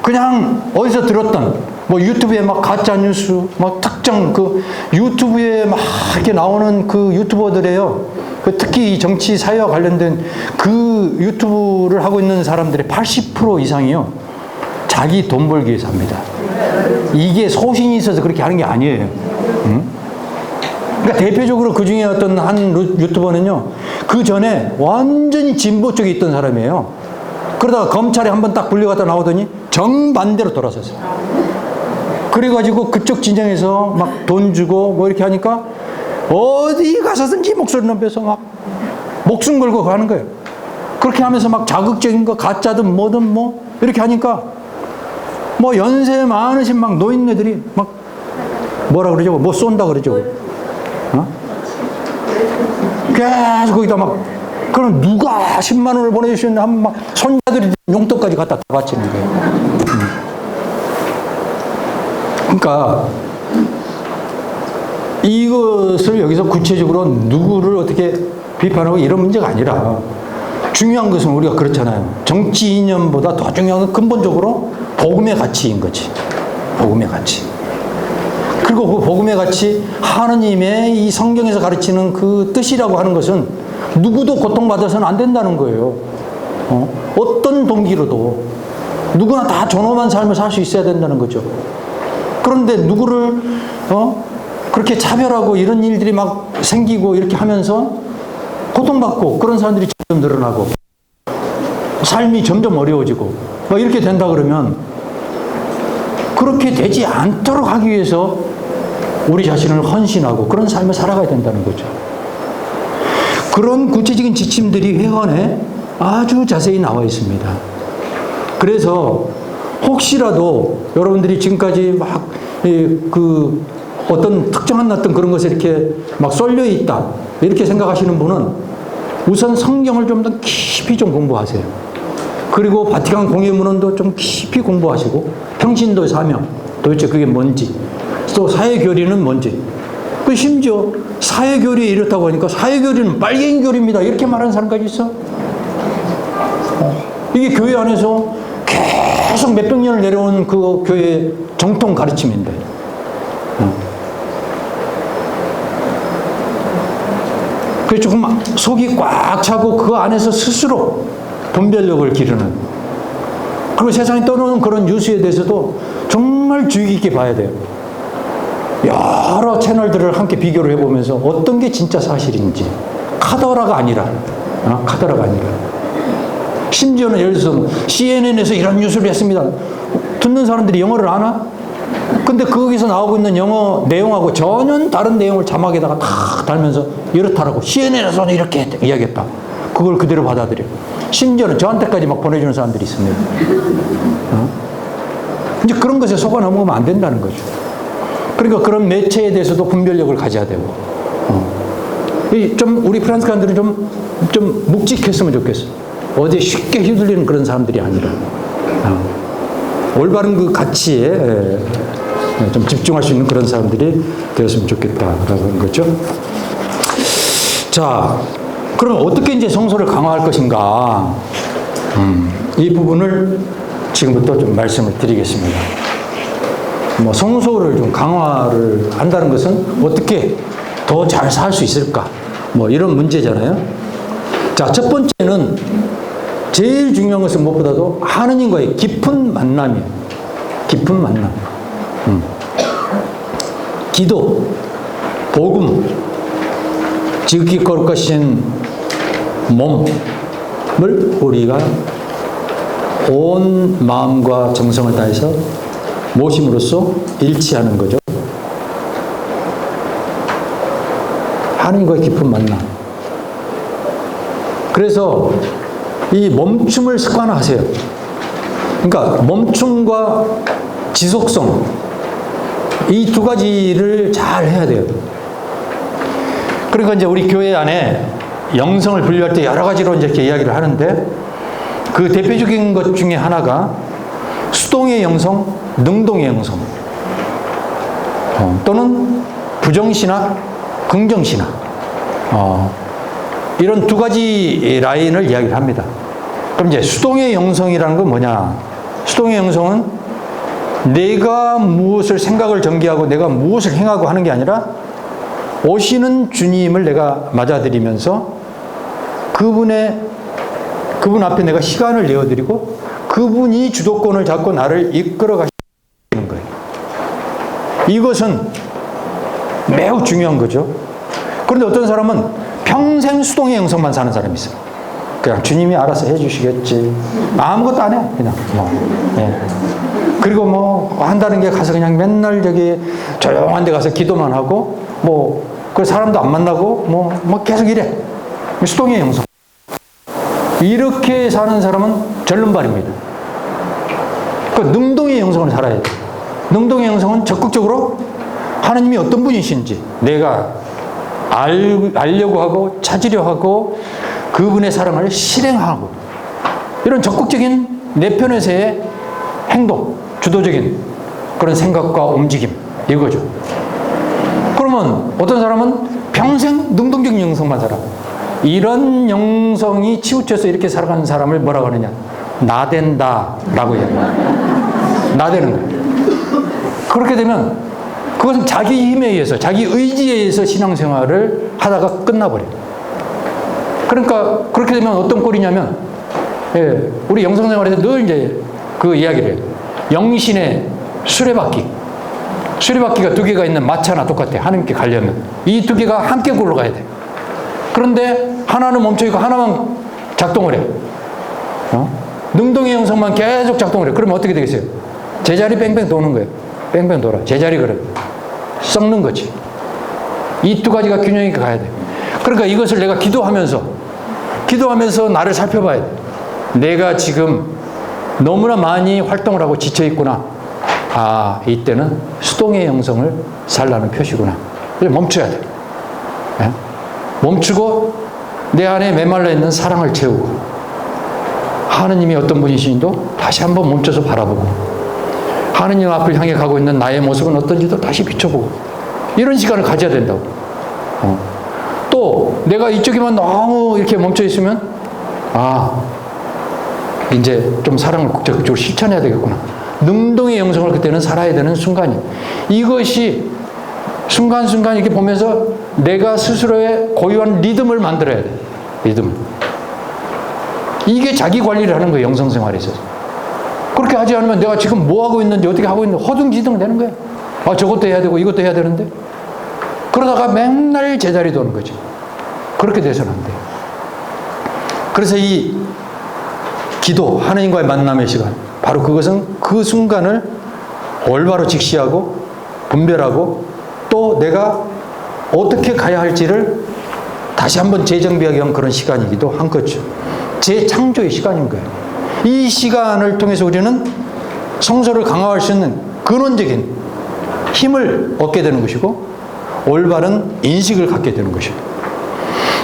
그냥 어디서 들었던 뭐 유튜브에 막 가짜 뉴스, 막 특정 그 유튜브에 막 이렇게 나오는 그 유튜버들이에요. 그 특히 이 정치 사회와 관련된 그 유튜브를 하고 있는 사람들의 80% 이상이요. 자기 돈 벌기 위해서 합니다. 이게 소신이 있어서 그렇게 하는 게 아니에요. 응? 그러니까 대표적으로 그 중에 어떤 한 유튜버는요. 그 전에 완전히 진보 쪽에 있던 사람이에요. 그러다가 검찰에 한번 딱 불려갔다 나오더니 정반대로 돌아섰어요. 그래가지고 그쪽 진영에서 막 돈 주고 뭐 이렇게 하니까 어디 가서든지 목소리 높여서 막 목숨 걸고 가는 거예요. 그렇게 하면서 막 자극적인 거 가짜든 뭐든 뭐 이렇게 하니까 뭐 연세 많으신 막 노인네들이 막 뭐라 그러죠? 뭐 쏜다 그러죠? 계속 거기다 막 그럼 누가 10만 원을 보내주셨는데 하면 막 손자들이 용돈까지 갖다 다 바치는 거예요. 그러니까 이것을 여기서 구체적으로 누구를 어떻게 비판하고 이런 문제가 아니라 중요한 것은 우리가 그렇잖아요. 정치 이념보다 더 중요한 건 근본적으로 복음의 가치인 거지. 복음의 가치. 그리고 그 복음의 가치, 하느님의 이 성경에서 가르치는 그 뜻이라고 하는 것은 누구도 고통받아서는 안 된다는 거예요. 어떤 동기로도 누구나 다 존엄한 삶을 살 수 있어야 된다는 거죠. 그런데 누구를 그렇게 차별하고 이런 일들이 막 생기고 이렇게 하면서 고통받고 그런 사람들이 점점 늘어나고 삶이 점점 어려워지고 막 이렇게 된다 그러면 그렇게 되지 않도록 하기 위해서 우리 자신을 헌신하고 그런 삶을 살아가야 된다는 거죠. 그런 구체적인 지침들이 회원에 아주 자세히 나와 있습니다. 그래서 혹시라도 여러분들이 지금까지 막 그 어떤 특정한 어떤 그런 것에 이렇게 막 쏠려 있다 이렇게 생각하시는 분은 우선 성경을 좀 더 깊이 좀 공부하세요. 그리고 바티칸 공예문헌도 좀 깊이 공부하시고 평신도의 사명 도대체 그게 뭔지 또 사회교리는 뭔지 그 심지어 사회교리에 이렇다고 하니까 사회교리는 빨갱이 교리입니다 이렇게 말하는 사람까지 있어. 이게 교회 안에서 계속 몇백 년을 내려온 그 교회의 정통 가르침인데 그래서 조금 속이 꽉 차고 그 안에서 스스로 분별력을 기르는 그리고 세상에 떠오르는 그런 뉴스에 대해서도 정말 주의 깊게 봐야 돼요. 여러 채널들을 함께 비교를 해보면서 어떤 게 진짜 사실인지 카더라가 아니라 카더라가 아니라 심지어는 예를 들어서 CNN에서 이런 뉴스를 했습니다. 듣는 사람들이 영어를 아나? 근데 거기서 나오고 있는 영어 내용하고 전혀 다른 내용을 자막에다가 탁 달면서 이렇다라고 CNN에서는 이렇게 이야기했다. 그걸 그대로 받아들여. 심지어는 저한테까지 막 보내주는 사람들이 있습니다. 이제 그런 것에 속아 넘어가면 안 된다는 거죠. 그러니까 그런 매체에 대해서도 분별력을 가져야 되고 좀 우리 프랑스관들은 좀 묵직했으면 좋겠어. 어디에 쉽게 휘둘리는 그런 사람들이 아니라 올바른 그 가치에 좀 집중할 수 있는 그런 사람들이 되었으면 좋겠다라고 하는 거죠. 자, 그럼 어떻게 이제 성소를 강화할 것인가? 이 부분을 지금부터 좀 말씀을 드리겠습니다. 뭐 성소를 좀 강화를 한다는 것은 어떻게 더 잘 살 수 있을까? 뭐 이런 문제잖아요. 자, 첫 번째는 제일 중요한 것은 무엇보다도 하느님과의 깊은 만남이에요. 깊은 만남. 기도, 복음, 지극히 거룩하신 몸을 우리가 온 마음과 정성을 다해서 모심으로써 일치하는 거죠. 하느님과의 깊은 만남. 그래서 이 멈춤을 습관화하세요. 그러니까 멈춤과 지속성 이 두 가지를 잘 해야 돼요. 그러니까 이제 우리 교회 안에 영성을 분류할 때 여러 가지로 이제 이렇게 이야기를 하는데 그 대표적인 것 중에 하나가 수동의 영성, 능동의 영성 또는 부정신학, 긍정신학 이런 두 가지 라인을 이야기를 합니다. 그럼 이제 수동의 영성이라는 건 뭐냐? 수동의 영성은 내가 무엇을 생각을 전개하고 내가 무엇을 행하고 하는 게 아니라 오시는 주님을 내가 맞아들이면서 그분 앞에 내가 시간을 내어드리고 그분이 주도권을 잡고 나를 이끌어 가시는 거예요. 이것은 매우 중요한 거죠. 그런데 어떤 사람은 평생 수동의 영성만 사는 사람이 있어요. 그냥 주님이 알아서 해주시겠지. 아무것도 안 해. 그냥 예. 그리고 한다는 게 가서 그냥 맨날 저기 조용한 데 가서 기도만 하고 그 사람도 안 만나고 계속 이래. 수동의 영성. 이렇게 사는 사람은 절름발입니다. 그 능동의 영성을 살아야 돼. 능동의 영성은 적극적으로 하나님이 어떤 분이신지 내가 알려고 하고 찾으려 하고 그분의 사랑을 실행하고 이런 적극적인 내 편에서의 행동, 주도적인 그런 생각과 움직임 이거죠. 그러면 어떤 사람은 평생 능동적인 영성만 살아. 이런 영성이 치우쳐서 이렇게 살아가는 사람을 뭐라고 하느냐? 나댄다라고 이야기해요. 나대는 거예요. 그렇게 되면 그것은 자기 힘에 의해서, 자기 의지에 의해서 신앙생활을 하다가 끝나버려요. 그러니까 그렇게 되면 어떤 꼴이냐면, 우리 영성생활에서 늘 이제 그 이야기를 해요. 영신의 수레바퀴. 수레바퀴가 두 개가 있는 마차나 똑같아. 하나님께 가려면. 이 두 개가 함께 굴러가야 돼. 그런데 하나는 멈춰있고 하나만 작동을 해. 능동의 영성만 계속 작동을 해. 그러면 어떻게 되겠어요? 제자리 뺑뺑 도는 거예요. 뺑뺑 돌아. 제자리 그래. 썩는 거지. 이 두 가지가 균형 있게 가야 돼. 그러니까 이것을 내가 기도하면서 나를 살펴봐야 돼. 내가 지금 너무나 많이 활동을 하고 지쳐있구나. 아, 이때는 수동의 영성을 살라는 표시구나. 그래서 멈춰야 돼. 네? 멈추고 내 안에 메말라 있는 사랑을 채우고 하느님이 어떤 분이신지도 다시 한번 멈춰서 바라보고 하느님 앞을 향해 가고 있는 나의 모습은 어떤지도 다시 비춰보고 이런 시간을 가져야 된다고. 또 내가 이쪽에만 너무 이렇게 멈춰 있으면 이제 좀 사랑을 적극적으로 실천해야 되겠구나. 능동의 영성을 그때는 살아야 되는 순간이. 이것이 순간순간 이렇게 보면서 내가 스스로의 고유한 리듬을 만들어야 돼. 리듬. 이게 자기 관리를 하는 거예요. 영성생활에 있어서. 그렇게 하지 않으면 내가 지금 뭐 하고 있는지 어떻게 하고 있는지 허둥지둥 되는 거예요. 저것도 해야 되고 이것도 해야 되는데 그러다가 맨날 제자리 도는 거죠. 그렇게 돼서는 안 돼요. 그래서 이 기도, 하나님과의 만남의 시간, 바로 그것은 그 순간을 올바로 직시하고 분별하고 또 내가 어떻게 가야 할지를 다시 한번 재정비하기 위한 그런 시간이기도 한 거죠. 재창조의 시간인 거예요. 이 시간을 통해서 우리는 성소를 강화할 수 있는 근원적인 힘을 얻게 되는 것이고 올바른 인식을 갖게 되는 것이에요.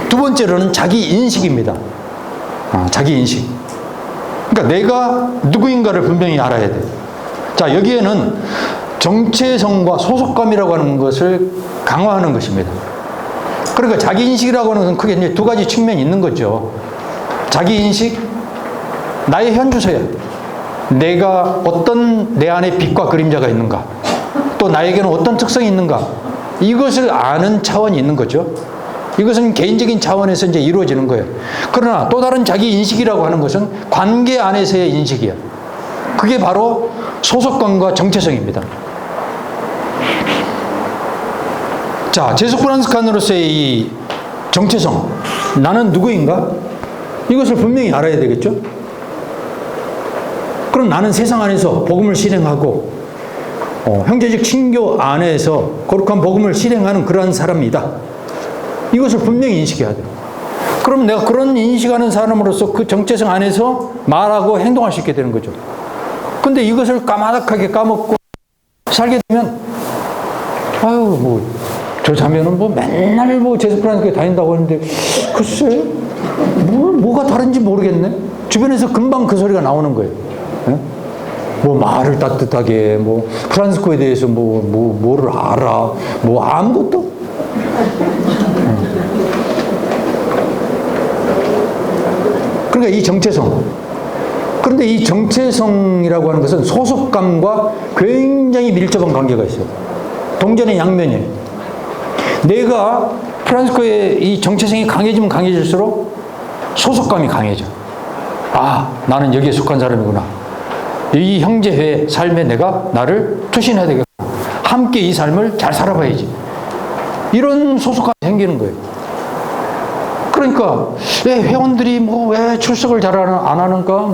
두 번째로는 자기 인식입니다. 자기 인식. 그러니까 내가 누구인가를 분명히 알아야 돼요. 자, 여기에는 정체성과 소속감이라고 하는 것을 강화하는 것입니다. 그러니까 자기 인식이라고 하는 것은 크게 이제 두 가지 측면이 있는 거죠. 자기 인식, 나의 현주소야. 내가 어떤 내 안에 빛과 그림자가 있는가, 또 나에게는 어떤 특성이 있는가, 이것을 아는 차원이 있는 거죠. 이것은 개인적인 차원에서 이제 이루어지는 거예요. 그러나 또 다른 자기 인식이라고 하는 것은 관계 안에서의 인식이야. 그게 바로 소속감과 정체성입니다. 자, 제수 프란스칸으로서의 이 정체성, 나는 누구인가? 이것을 분명히 알아야 되겠죠? 그럼 나는 세상 안에서 복음을 실행하고 형제적 친교 안에서 거룩한 복음을 실행하는 그러한 사람이다. 이것을 분명히 인식해야 돼요. 그럼 내가 그런 인식하는 사람으로서 그 정체성 안에서 말하고 행동할 수 있게 되는 거죠. 근데 이것을 까마득하게 까먹고 살게 되면 저 자매는 맨날 제수 프란스칸에 다닌다고 하는데 글쎄 뭐가 다른지 모르겠네. 주변에서 금방 그 소리가 나오는 거예요. 네? 말을 따뜻하게 프란스코에 대해서 뭐를 알아 아무것도. 그러니까 이 정체성, 그런데 이 정체성이라고 하는 것은 소속감과 굉장히 밀접한 관계가 있어요. 동전의 양면이에요. 내가 프란시스코의 이 정체성이 강해지면 강해질수록 소속감이 강해져. 아, 나는 여기에 속한 사람이구나. 이 형제의 삶에 내가 나를 투신해야 되겠구나. 함께 이 삶을 잘 살아봐야지. 이런 소속감이 생기는 거예요. 그러니까 왜 회원들이 왜 출석을 잘 안 하는가?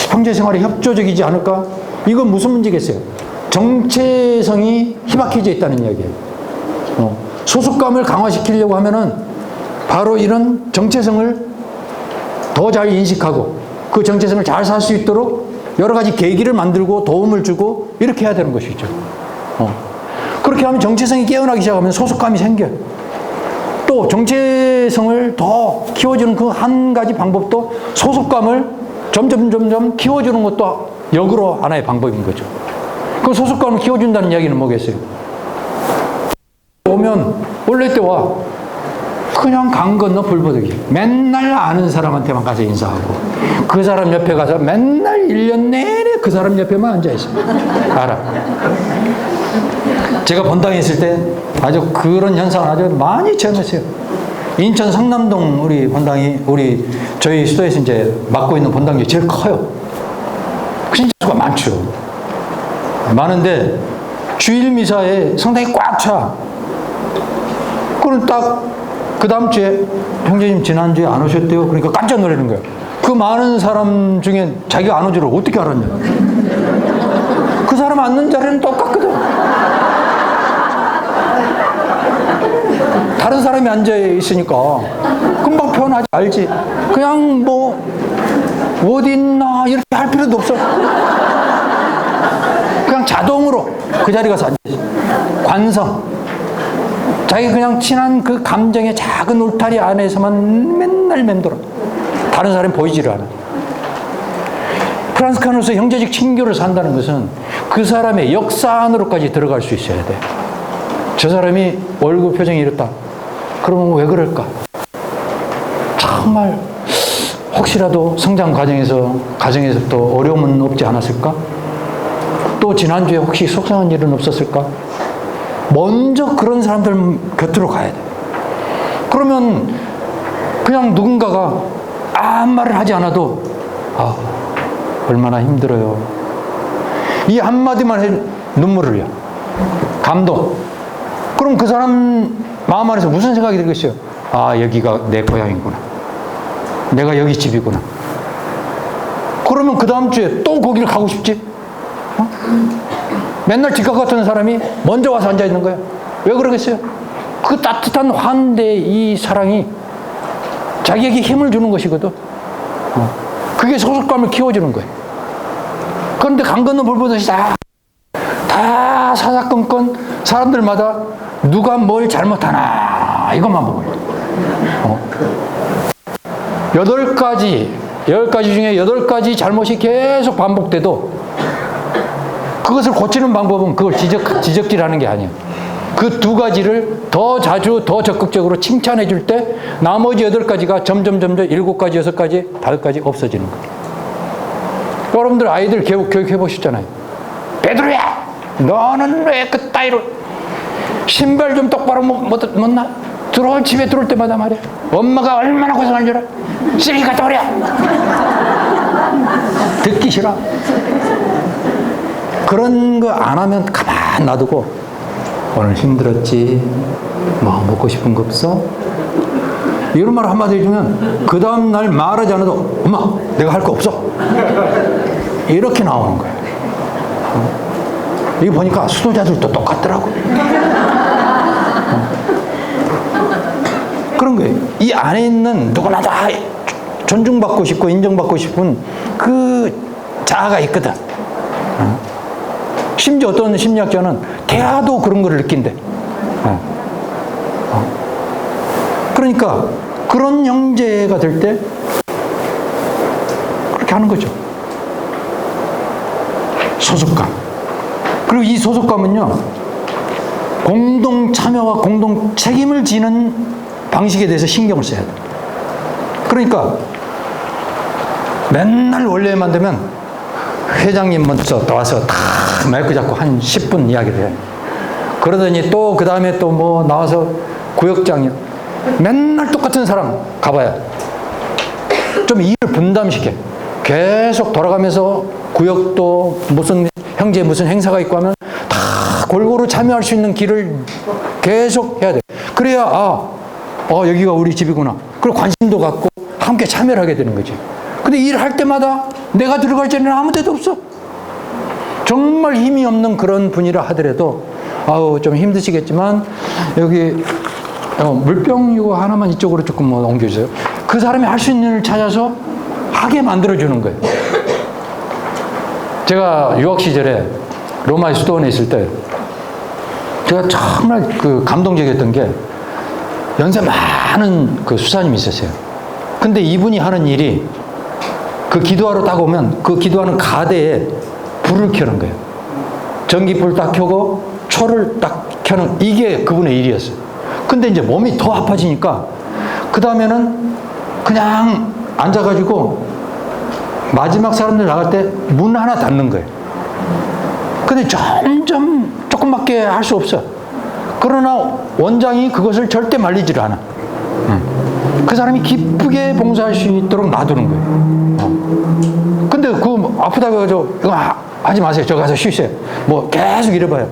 형제 생활이 협조적이지 않을까? 이건 무슨 문제겠어요? 정체성이 희박해져 있다는 이야기예요. 소속감을 강화시키려고 하면은 바로 이런 정체성을 더 잘 인식하고 그 정체성을 잘 살 수 있도록 여러 가지 계기를 만들고 도움을 주고 이렇게 해야 되는 것이죠. 그렇게 하면 정체성이 깨어나기 시작하면 소속감이 생겨요. 또 정체성을 더 키워주는 그 한 가지 방법도 소속감을 점점 키워주는 것도 역으로 하나의 방법인 거죠. 그 소속감을 키워준다는 이야기는 뭐겠어요? 오면 원래 때 와. 그냥 강 건너 불보듯이 맨날 아는 사람한테만 가서 인사하고 그 사람 옆에 가서 맨날 1년 내내 그 사람 옆에만 앉아있어. 알아. 제가 본당에 있을 때 아주 그런 현상을 아주 많이 체험했어요. 인천 상남동 우리 본당이 저희 수도에서 이제 맡고 있는 본당 중에 제일 커요. 진짜 수가 많죠. 많은데 주일 미사에 상당히 꽉 차. 그럼 딱 그 다음 주에 형제님 지난주에 안 오셨대요. 그러니까 깜짝 놀라는 거예요. 그 많은 사람 중에 자기가 안 오지를 어떻게 알았냐. 그 사람 앉는 자리는 똑같거든. 다른 사람이 앉아 있으니까 금방 표현하지 알지. 그냥 어디 있나 이렇게 할 필요도 없어. 그냥 자동으로 그 자리 가서 앉아있어. 관성. 자기 그냥 친한 그 감정의 작은 울타리 안에서만 맨날 맴돌아. 다른 사람이 보이지를 않아. 프란시스칸으로서 형제적 친교를 산다는 것은 그 사람의 역사 안으로까지 들어갈 수 있어야 돼. 저 사람이 얼굴 표정이 이렇다. 그러면 왜 그럴까? 정말 혹시라도 성장 과정에서 또 어려움은 없지 않았을까? 또 지난주에 혹시 속상한 일은 없었을까? 먼저 그런 사람들 곁으로 가야 돼. 그러면 그냥 누군가가 아무 말을 하지 않아도 얼마나 힘들어요. 이 한마디만 해 눈물을 흘려. 감동. 그럼 그 사람 마음 안에서 무슨 생각이 들겠어요? 여기가 내 고향이구나. 내가 여기 집이구나. 그러면 그 다음 주에 또 거기를 가고 싶지? 맨날 뒷각 같은 사람이 먼저 와서 앉아 있는 거야. 왜 그러겠어요? 그 따뜻한 환대 이 사랑이 자기에게 힘을 주는 것이거든. 그게 소속감을 키워주는 거예요. 그런데 강 건너 물 보듯이 다 사사건건 사람들마다 누가 뭘 잘못하나 이것만 보고 있어. 10가지 중에 8가지 잘못이 계속 반복돼도 그것을 고치는 방법은 그걸 지적질하는 게 아니에요. 그 2가지를 더 자주 더 적극적으로 칭찬해 줄 때 나머지 8가지가 점점 7가지, 6가지, 5가지 없어지는 거예요. 여러분들 아이들 교육해 보셨잖아요. 베드로야, 너는 왜 그 따위로 신발 좀 똑바로 못 나? 집에 들어올 때마다 말이야. 엄마가 얼마나 고생한 줄 알아? 쓰레기 갖다 버려. 듣기 싫어. 그런 거 안 하면 가만 놔두고 오늘 힘들었지? 먹고 싶은 거 없어? 이런 말 한마디 해주면 그 다음날 말하지 않아도 엄마 내가 할 거 없어. 이렇게 나오는 거예요. 이거 보니까 수도자들도 똑같더라고. 그런 거예요. 이 안에 있는 누구나 다 존중받고 싶고 인정받고 싶은 그 자아가 있거든. 심지어 어떤 심리학자는 대화도 그런 걸 느낀대. 그러니까 그런 형제가 될 때 그렇게 하는 거죠. 소속감. 그리고 이 소속감은요, 공동 참여와 공동 책임을 지는 방식에 대해서 신경을 써야 돼. 그러니까 맨날 원래만 되면 회장님 먼저 나와서 다 마이크 잡고 한 10분 이야기를 해. 그러더니 또 그 다음에 또 뭐 나와서 구역장이 맨날 똑같은 사람 가봐야 좀 일을 분담시켜. 계속 돌아가면서 구역도 무슨 형제 무슨 행사가 있고 하면 다 골고루 참여할 수 있는 길을 계속 해야 돼. 그래야 여기가 우리 집이구나. 그리고 관심도 갖고 함께 참여를 하게 되는 거지. 근데 일할 때마다 내가 들어갈 자리는 아무 데도 없어. 정말 힘이 없는 그런 분이라 하더라도 좀 힘드시겠지만 여기 물병 이거 하나만 이쪽으로 조금 뭐 옮겨주세요. 그 사람이 할 수 있는 일을 찾아서 하게 만들어주는 거예요. 제가 유학 시절에 로마의 수도원에 있을 때 제가 정말 그 감동적이었던 게 연세 많은 그 수사님이 있었어요. 근데 이분이 하는 일이 그 기도하러 딱 오면 그 기도하는 가대에 불을 켜는 거예요. 전기불 딱 켜고 초를 딱 켜는 이게 그분의 일이었어요. 근데 이제 몸이 더 아파지니까 그 다음에는 그냥 앉아가지고 마지막 사람들 나갈 때 문 하나 닫는 거예요. 근데 점점 조금밖에 할 수 없어. 그러나 원장이 그것을 절대 말리지를 않아. 그 사람이 기쁘게 봉사할 수 있도록 놔두는 거예요. 근데 그 아프다고 해가지고 이거 하지 마세요. 저 가서 쉬세요. 뭐 계속 이래봐요.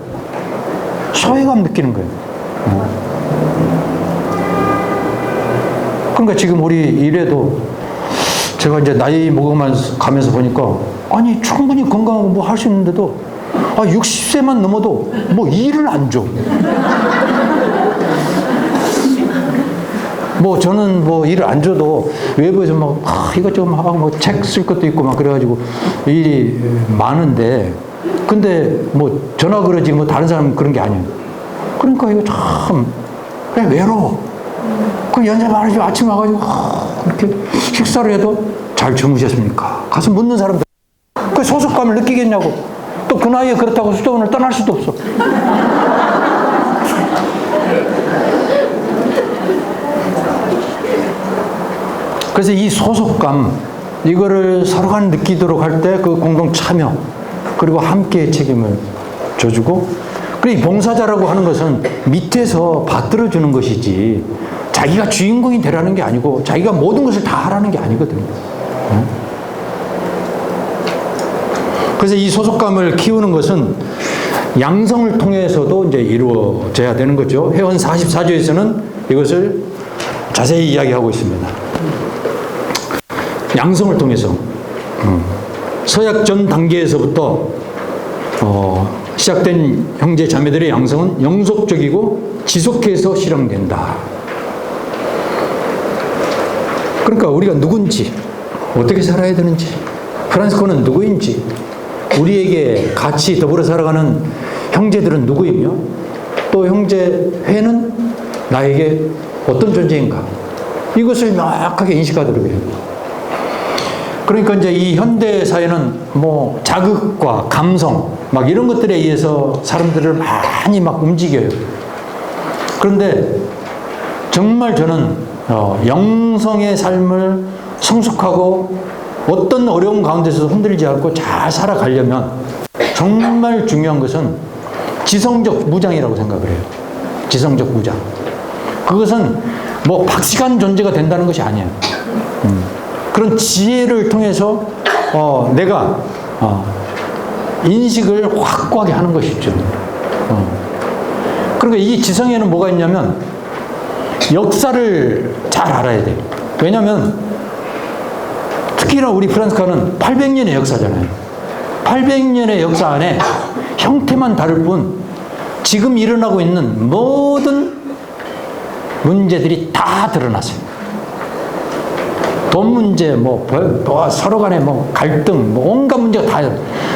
소외감 느끼는 거예요. 그러니까 지금 우리 일에도 제가 이제 나이 먹어가면서 보니까 아니 충분히 건강하고 뭐 할 수 있는데도 60세만 넘어도 뭐 일을 안 줘. 뭐 저는 뭐 일을 안 줘도 외부에서 막 이것저것 하고 뭐 책 쓸 것도 있고 막 그래가지고 일이 많은데 근데 뭐 전화 그러지 뭐 다른 사람은 그런 게 아니에요. 그러니까 이거 참 그냥 외로워. 그 연세 많으시고 아침에 와가지고 이렇게 식사를 해도 잘 주무셨습니까? 가서 묻는 사람들 그 소속감을 느끼겠냐고. 또 그 나이에 그렇다고 수도원을 떠날 수도 없어. 그래서 이 소속감 이거를 서로 간 느끼도록 할 때 그 공동 참여 그리고 함께의 책임을 져주고 그리고 이 봉사자라고 하는 것은 밑에서 받들어주는 것이지 자기가 주인공이 되라는 게 아니고 자기가 모든 것을 다 하라는 게 아니거든요. 그래서 이 소속감을 키우는 것은 양성을 통해서도 이제 이루어져야 되는 거죠. 회원 44조에서는 이것을 자세히 이야기하고 있습니다. 양성을 통해서 서약 전 단계에서부터 시작된 형제 자매들의 양성은 영속적이고 지속해서 실현된다. 그러니까 우리가 누군지 어떻게 살아야 되는지 프란시스코는 누구인지 우리에게 같이 더불어 살아가는 형제들은 누구이며 또 형제회는 나에게 어떤 존재인가 이것을 명확하게 인식하도록 해요. 그러니까 이제 이 현대 사회는 뭐 자극과 감성 막 이런 것들에 의해서 사람들을 많이 막 움직여요. 그런데 정말 저는 영성의 삶을 성숙하고 어떤 어려운 가운데서 흔들리지 않고 잘 살아가려면 정말 중요한 것은 지성적 무장이라고 생각을 해요. 지성적 무장. 그것은 뭐 박식한 존재가 된다는 것이 아니에요. 그런 지혜를 통해서 내가 인식을 확고하게 하는 것이죠. 그러니까 이 지성에는 뭐가 있냐면 역사를 잘 알아야 돼요. 왜냐하면 특히나 우리 프란시스코는 800년의 역사잖아요. 800년의 역사 안에 형태만 다를 뿐 지금 일어나고 있는 모든 문제들이 다 드러났어요. 돈 문제, 뭐 서로 간에 뭐 갈등, 뭐 온갖 문제가 다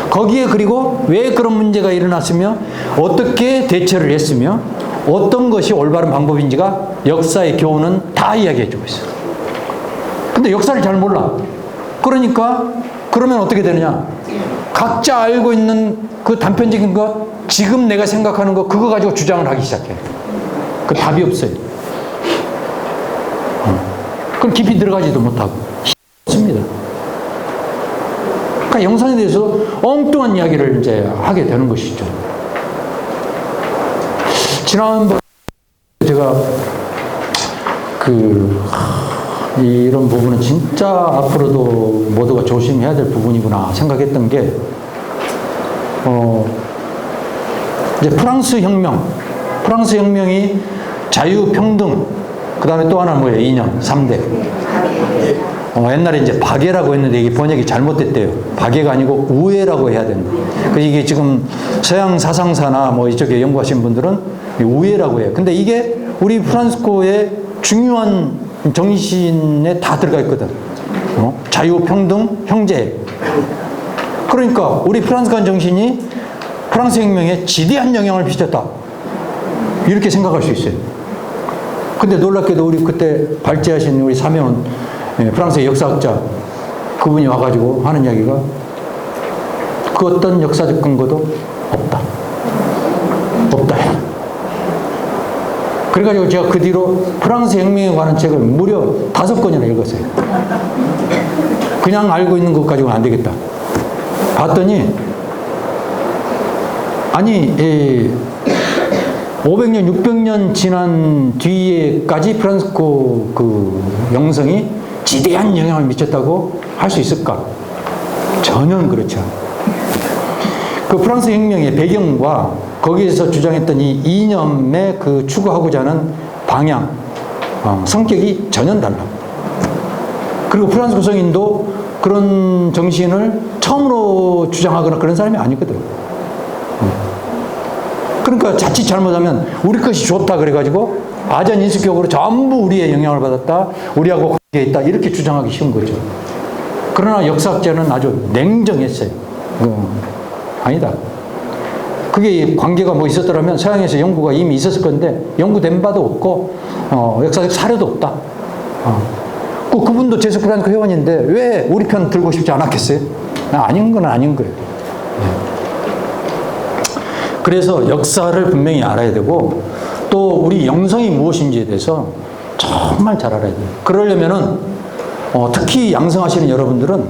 거기에 그리고 왜 그런 문제가 일어났으며 어떻게 대처를 했으며 어떤 것이 올바른 방법인지가 역사의 교훈은 다 이야기해주고 있어요. 근데 역사를 잘 몰라. 그러니까 그러면 어떻게 되느냐? 각자 알고 있는 그 단편적인 것, 지금 내가 생각하는 거 그거 가지고 주장을 하기 시작해. 그 답이 없어요. 그럼 깊이 들어가지도 못하고 없습니다. 그러니까 영상에 대해서 엉뚱한 이야기를 이제 하게 되는 것이죠. 지난번 제가 이런 부분은 진짜 앞으로도 모두가 조심해야 될 부분이구나 생각했던 게, 이제 프랑스 혁명이 자유, 평등, 그 다음에 또 하나 뭐예요? 이념, 3대. 옛날에 이제 박애라고 했는데 이게 번역이 잘못됐대요. 박애가 아니고 우애라고 해야 된다. 이게 지금 서양 사상사나 뭐 이쪽에 연구하신 분들은 우애라고 해요. 근데 이게 우리 프란시스코의 중요한 정신에 다 들어가 있거든. 자유, 평등, 형제. 그러니까 우리 프란시스칸 정신이 프랑스 혁명에 지대한 영향을 미쳤다. 이렇게 생각할 수 있어요. 근데 놀랍게도 우리 그때 발제하신 우리 사명은 프랑스의 역사학자, 그분이 와가지고 하는 이야기가 그 어떤 역사적 근거도 없다. 그래가지고 제가 그 뒤로 프랑스 혁명에 관한 책을 무려 5권이나 읽었어요. 그냥 알고 있는 것 가지고는 안 되겠다. 봤더니, 아니, 500년, 600년 지난 뒤에까지 프란시스코 그 영성이 지대한 영향을 미쳤다고 할 수 있을까? 전혀 그렇지 않아요. 그 프랑스 혁명의 배경과 거기에서 주장했던 이 이념에 그 추구하고자 하는 방향, 성격이 전혀 달라. 그리고 프란스 구성인도 그런 정신을 처음으로 주장하거나 그런 사람이 아니거든. 그러니까 자칫 잘못하면 우리 것이 좋다 그래가지고 아전인수격으로 전부 우리의 영향을 받았다, 우리하고 관계있다, 이렇게 주장하기 쉬운 거죠. 그러나 역사학자는 아주 냉정했어요. 아니다. 그게 관계가 뭐 있었더라면 서양에서 연구가 이미 있었을 건데 연구된 바도 없고 역사적 사료도 없다. 그분도 제수프란시스코 회원인데 왜 우리 편 들고 싶지 않았겠어요? 아닌 건 아닌 거예요. 그래서 역사를 분명히 알아야 되고, 또 우리 영성이 무엇인지에 대해서 정말 잘 알아야 돼요. 그러려면은 특히 양성하시는 여러분들은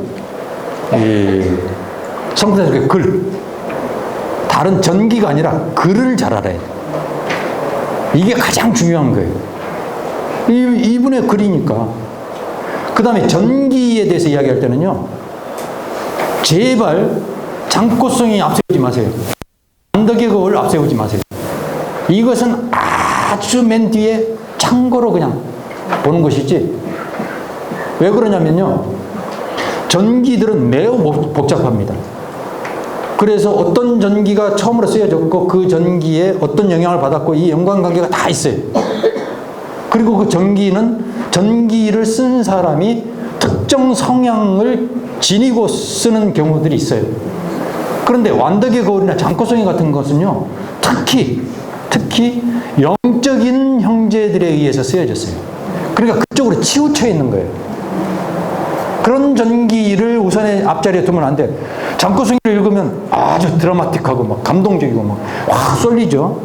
성서의 글, 다른 전기가 아니라 글을 잘 알아야 돼요. 이게 가장 중요한 거예요. 이분의 글이니까. 그 다음에 전기에 대해서 이야기할 때는요, 제발 장꽃송이 앞세우지 마세요. 언덕의 거울 앞세우지 마세요. 이것은 아주 맨 뒤에 참고로 그냥 보는 것이지. 왜 그러냐면요, 전기들은 매우 복잡합니다. 그래서 어떤 전기가 처음으로 쓰여졌고 그 전기에 어떤 영향을 받았고 이 연관관계가 다 있어요. 그리고 그 전기를 쓴 사람이 특정 성향을 지니고 쓰는 경우들이 있어요. 그런데 완덕의 거울이나 장꽃송이 같은 것은요, 특히 영적인 형제들에 의해서 쓰여졌어요. 그러니까 그쪽으로 치우쳐 있는 거예요. 그런 전기를 우선에 앞자리에 두면 안 돼. 장꽃송이를 읽으면 아주 드라마틱하고 막 감동적이고 막 확 쏠리죠.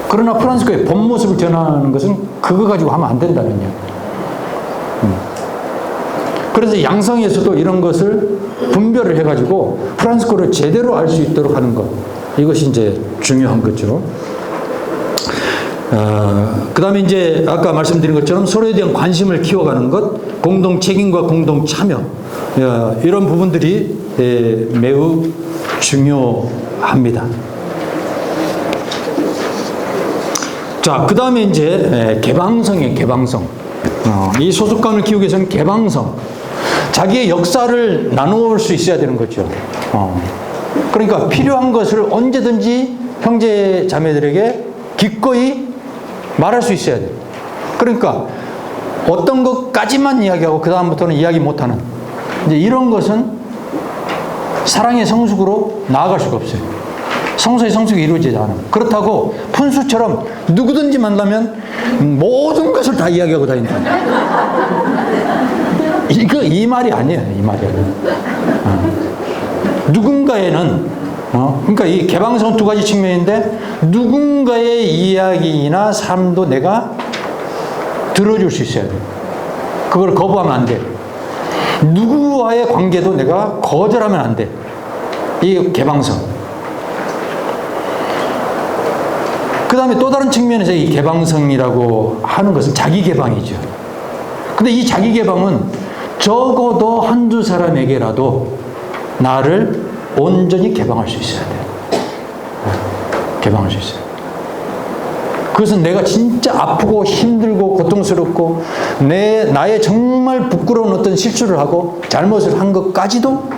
그러나 프란시스코의 본 모습을 전하는 것은 그거 가지고 하면 안 된다는 이야기. 그래서 양성에서도 이런 것을 분별을 해가지고 프란시스코를 제대로 알 수 있도록 하는 것, 이것이 이제 중요한 거죠. 그 다음에 이제 아까 말씀드린 것처럼 서로에 대한 관심을 키워가는 것, 공동 책임과 공동 참여, 이런 부분들이 매우 중요합니다. 자, 그 다음에 이제 개방성이에요. 개방성. 이 소속감을 키우기 위해서는 개방성. 자기의 역사를 나누어 수 있어야 되는 거죠. 그러니까 필요한 것을 언제든지 형제 자매들에게 기꺼이 말할 수 있어야 돼요. 그러니까 어떤 것까지만 이야기하고 그 다음부터는 이야기 못하는, 이제 이런 것은 사랑의 성숙으로 나아갈 수가 없어요. 성서의 성숙이 이루어지지 않아요. 그렇다고 푼수처럼 누구든지 만나면 모든 것을 다 이야기하고 다닌다. 이 말이 아니에요. 이 말이 아니에요. 누군가에는 그러니까 이 개방성은 두 가지 측면인데, 누군가의 이야기나 삶도 내가 들어줄 수 있어야 돼요. 그걸 거부하면 안 돼요. 누구와의 관계도 내가 거절하면 안 돼. 이 개방성. 그 다음에 또 다른 측면에서 이 개방성이라고 하는 것은 자기 개방이죠. 근데 이 자기 개방은 적어도 한두 사람에게라도 나를 온전히 개방할 수 있어야 돼요. 개방할 수 있어요. 그것은 내가 진짜 아프고 힘들고 고통스럽고 나의 정말 부끄러운 어떤 실수를 하고 잘못을 한 것까지도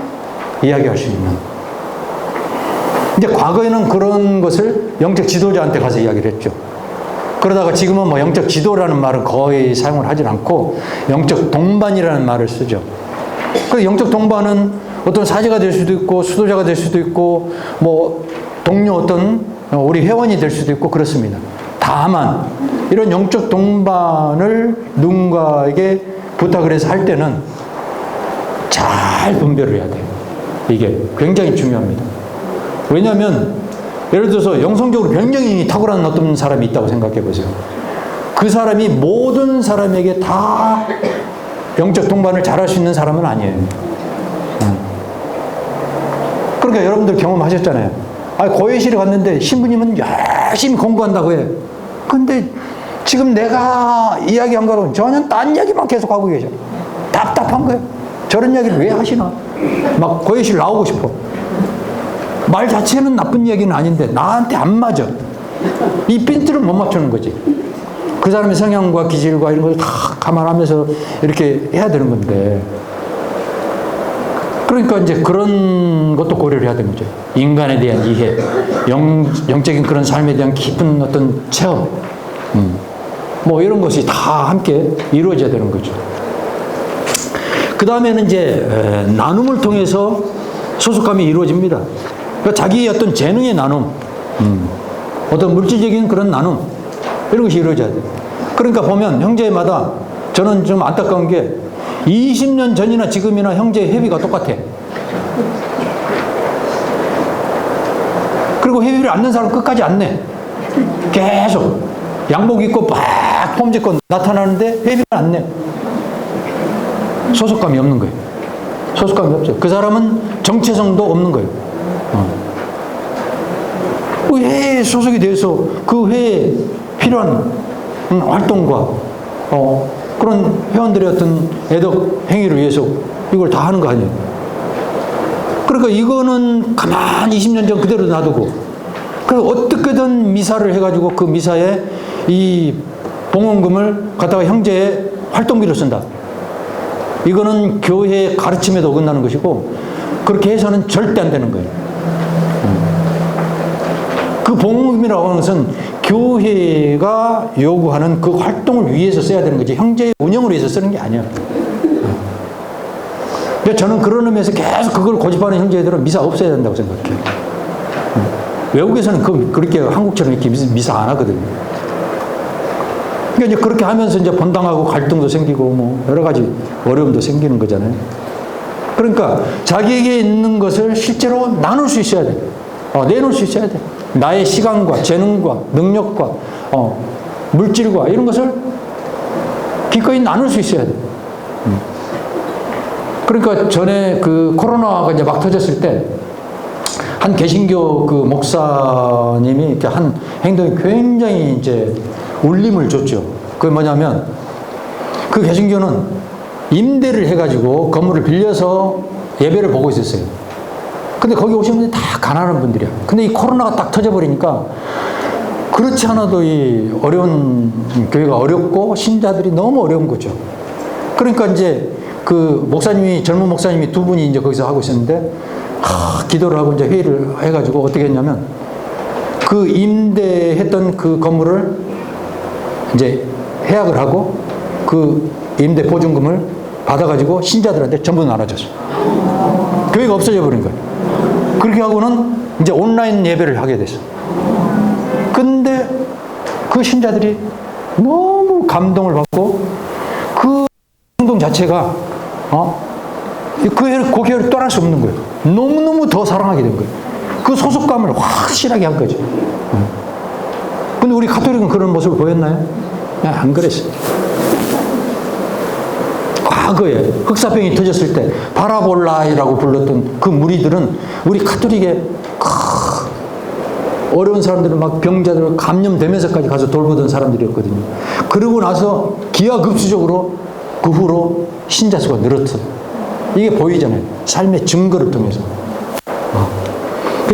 이야기할 수 있는. 이제 과거에는 그런 것을 영적 지도자한테 가서 이야기를 했죠. 그러다가 지금은 뭐 영적 지도라는 말은 거의 사용을 하진 않고 영적 동반이라는 말을 쓰죠. 그 영적 동반은 어떤 사제가 될 수도 있고 수도자가 될 수도 있고 뭐 동료 어떤 우리 회원이 될 수도 있고 그렇습니다. 다만 이런 영적 동반을 누군가에게 부탁을 해서 할 때는 잘 분별을 해야 돼요. 이게 굉장히 중요합니다. 왜냐하면 예를 들어서 영성적으로 굉장히 탁월한 어떤 사람이 있다고 생각해 보세요. 그 사람이 모든 사람에게 다 영적 동반을 잘할 수 있는 사람은 아니에요. 그러니까 여러분들 경험하셨잖아요. 고해실에 갔는데 신부님은 열심히 공부한다고 해. 근데 지금 내가 이야기한 거는 전혀 딴 얘기만 계속 하고 계셔. 답답한 거예요. 저런 이야기를 왜 하시나? 막 고해실 나오고 싶어. 말 자체는 나쁜 얘기는 아닌데 나한테 안 맞아. 이 핀트를 못 맞추는 거지. 그 사람의 성향과 기질과 이런 걸 다 감안하면서 이렇게 해야 되는 건데. 그러니까 이제 그런 것도 고려를 해야 되는 거죠. 인간에 대한 이해, 영적인 그런 삶에 대한 깊은 어떤 체험, 뭐 이런 것이 다 함께 이루어져야 되는 거죠. 그 다음에는 이제 나눔을 통해서 소속감이 이루어집니다. 그러니까 자기의 어떤 재능의 나눔, 어떤 물질적인 그런 나눔, 이런 것이 이루어져야 돼요. 그러니까 보면 형제마다 저는 좀 안타까운 게 20년 전이나 지금이나 형제의 회비가 똑같아. 그리고 회비를 안 낸 사람 끝까지 안 내. 계속 양복 입고 막 폼 짓고 나타나는데 회비를 안 내. 소속감이 없는 거예요. 소속감이 없어요. 그 사람은 정체성도 없는 거예요. 그 회에 소속이 돼서 그 회에 필요한 활동과 그런 회원들의 어떤 애덕 행위를 위해서 이걸 다 하는 거 아니에요. 그러니까 이거는 가만히 20년 전 그대로 놔두고 그래서 어떻게든 미사를 해가지고 그 미사에 이 봉헌금을 갖다가 형제의 활동비로 쓴다. 이거는 교회의 가르침에도 어긋나는 것이고 그렇게 해서는 절대 안 되는 거예요. 그 봉헌금이라고 하는 것은 교회가 요구하는 그 활동을 위해서 써야 되는 거지 형제의 운영을 위해서 쓰는 게 아니야. 근데 저는 그런 의미에서 계속 그걸 고집하는 형제들은 미사 없애야 된다고 생각해요. 외국에서는 그렇게 한국처럼 이렇게 미사 안 하거든요. 그러니까 이제 그렇게 하면서 이제 본당하고 갈등도 생기고 뭐 여러 가지 어려움도 생기는 거잖아요. 그러니까 자기에게 있는 것을 실제로 나눌 수 있어야 돼. 내놓을 수 있어야 돼. 나의 시간과 재능과 능력과 물질과 이런 것을 기꺼이 나눌 수 있어야 돼. 그러니까 전에 그 코로나가 이제 막 터졌을 때 한 개신교 그 목사님이 이렇게 한 행동이 굉장히 이제 울림을 줬죠. 그게 뭐냐면 그 개신교는 임대를 해가지고 건물을 빌려서 예배를 보고 있었어요. 근데 거기 오신 분들이 다 가난한 분들이야. 근데 이 코로나가 딱 터져버리니까 그렇지 않아도 이 어려운 교회가 어렵고 신자들이 너무 어려운 거죠. 그러니까 이제 그 목사님이 젊은 목사님이 두 분이 이제 거기서 하고 있었는데 기도를 하고 이제 회의를 해가지고 어떻게 했냐면 그 임대했던 그 건물을 이제 해약을 하고 그 임대 보증금을 받아가지고 신자들한테 전부 나눠줬어. 교회가 없어져 버린 거예요. 그렇게 하고는 이제 온라인 예배를 하게 됐어. 근데 그 신자들이 너무 감동을 받고 그 행동 자체가 그 교회를 떠날 수 없는 거예요. 너무너무 더 사랑하게 된 거예요. 그 소속감을 확실하게 한 거죠. 근데 우리 가톨릭은 그런 모습을 보였나요? 안 그랬어요. 과거에 흑사병이 터졌을 때 바라볼라이라고 불렀던 그 무리들은 우리 카톨릭의 어려운 사람들은 막 병자들 감염되면서까지 가서 돌보던 사람들이었거든요. 그러고 나서 기하급수적으로 그 후로 신자 수가 늘었어요. 이게 보이잖아요. 삶의 증거를 통해서.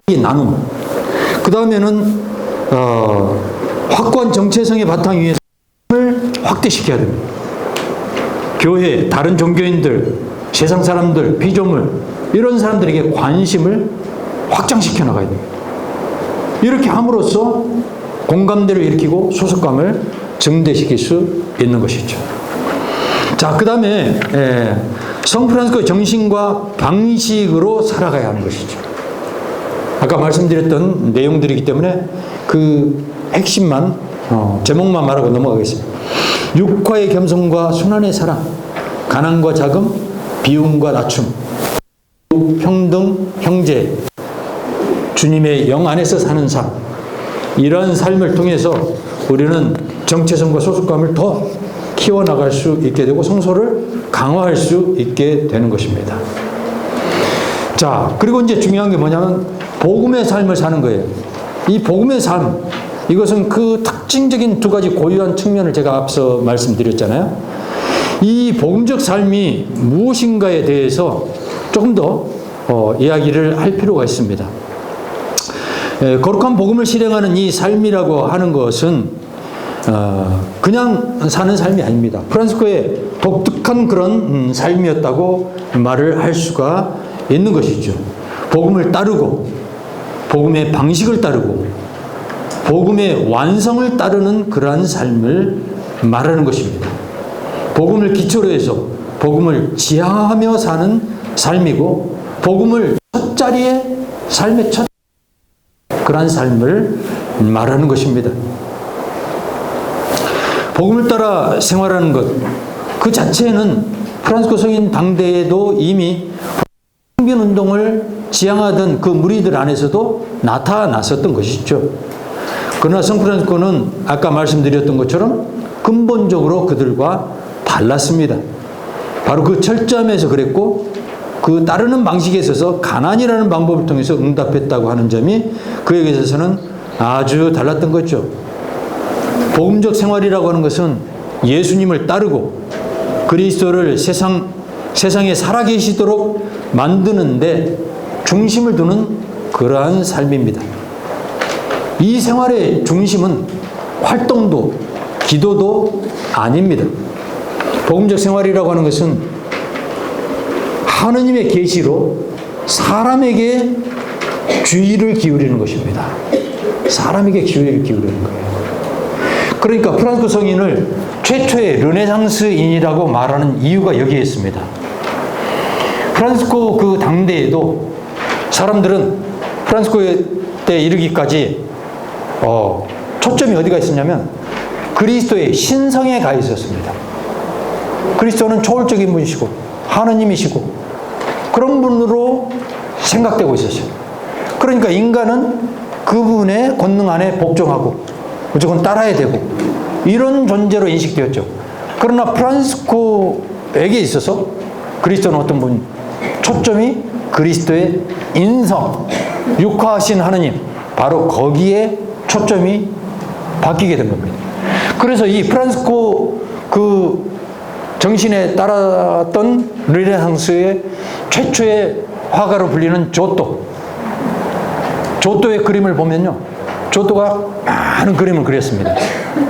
이게 나눔. 그 다음에는 확고한 정체성의 바탕 위에서 을 확대시켜야 됩니다. 교회, 다른 종교인들, 세상 사람들, 피조물 이런 사람들에게 관심을 확장시켜 나가야 됩니다. 이렇게 함으로써 공감대를 일으키고 소속감을 증대시킬 수 있는 것이죠. 자, 그 다음에 성프란시스코의 정신과 방식으로 살아가야 하는 것이죠. 아까 말씀드렸던 내용들이기 때문에 그 핵심만 제목만 말하고 넘어가겠습니다. 육화의 겸손과 순환의 사랑, 가난과 자금, 비움과 낮춤, 평등, 형제, 주님의 영 안에서 사는 삶, 이러한 삶을 통해서 우리는 정체성과 소속감을 더 키워나갈 수 있게 되고 성소를 강화할 수 있게 되는 것입니다. 자, 그리고 이제 중요한 게 뭐냐면 복음의 삶을 사는 거예요. 이 복음의 삶, 이것은 그 특징적인 두 가지 고유한 측면을 제가 앞서 말씀드렸잖아요. 이 복음적 삶이 무엇인가에 대해서 조금 더 이야기를 할 필요가 있습니다. 거룩한 복음을 실행하는 이 삶이라고 하는 것은 그냥 사는 삶이 아닙니다. 프란시스코의 독특한 그런 삶이었다고 말을 할 수가 있는 것이죠. 복음을 따르고 복음의 방식을 따르고 복음의 완성을 따르는 그러한 삶을 말하는 것입니다. 복음을 기초로 해서 복음을 지향하며 사는 삶이고 복음을 첫 자리에 삶의 첫 그러한 삶을 말하는 것입니다. 복음을 따라 생활하는 것, 그 자체는 프란시스코 성인 당대에도 이미 평균운동을 지향하던 그 무리들 안에서도 나타났었던 것이죠. 그러나 성프란시스코는 아까 말씀드렸던 것처럼 근본적으로 그들과 달랐습니다. 바로 그 철저함에서 그랬고 그 따르는 방식에 있어서 가난이라는 방법을 통해서 응답했다고 하는 점이 그에게 있어서는 아주 달랐던 거죠. 복음적 생활이라고 하는 것은 예수님을 따르고 그리스도를 세상에 살아계시도록 만드는데 중심을 두는 그러한 삶입니다. 이 생활의 중심은 활동도 기도도 아닙니다. 복음적 생활이라고 하는 것은 하느님의 계시로 사람에게 주의를 기울이는 것입니다. 사람에게 주의를 기울이는 거예요. 그러니까 프란시스코 성인을 최초의 르네상스인이라고 말하는 이유가 여기에 있습니다. 프란시스코 그 당대에도 사람들은 프란시스코 때 이르기까지 초점이 어디가 있었냐면 그리스도의 신성에 가 있었습니다. 그리스도는 초월적인 분이시고 하느님이시고 그런 분으로 생각되고 있었어요. 그러니까 인간은 그분의 권능 안에 복종하고 무조건 따라야 되고 이런 존재로 인식되었죠. 그러나 프란시스코에게 있어서 그리스도는 어떤 분? 초점이 그리스도의 인성, 육화하신 하느님, 바로 거기에 초점이 바뀌게 된 겁니다. 그래서 이 프란시스코 그 정신에 따랐던 르네상스의 최초의 화가로 불리는 조또의 그림을 보면요, 조또가 많은 그림을 그렸습니다.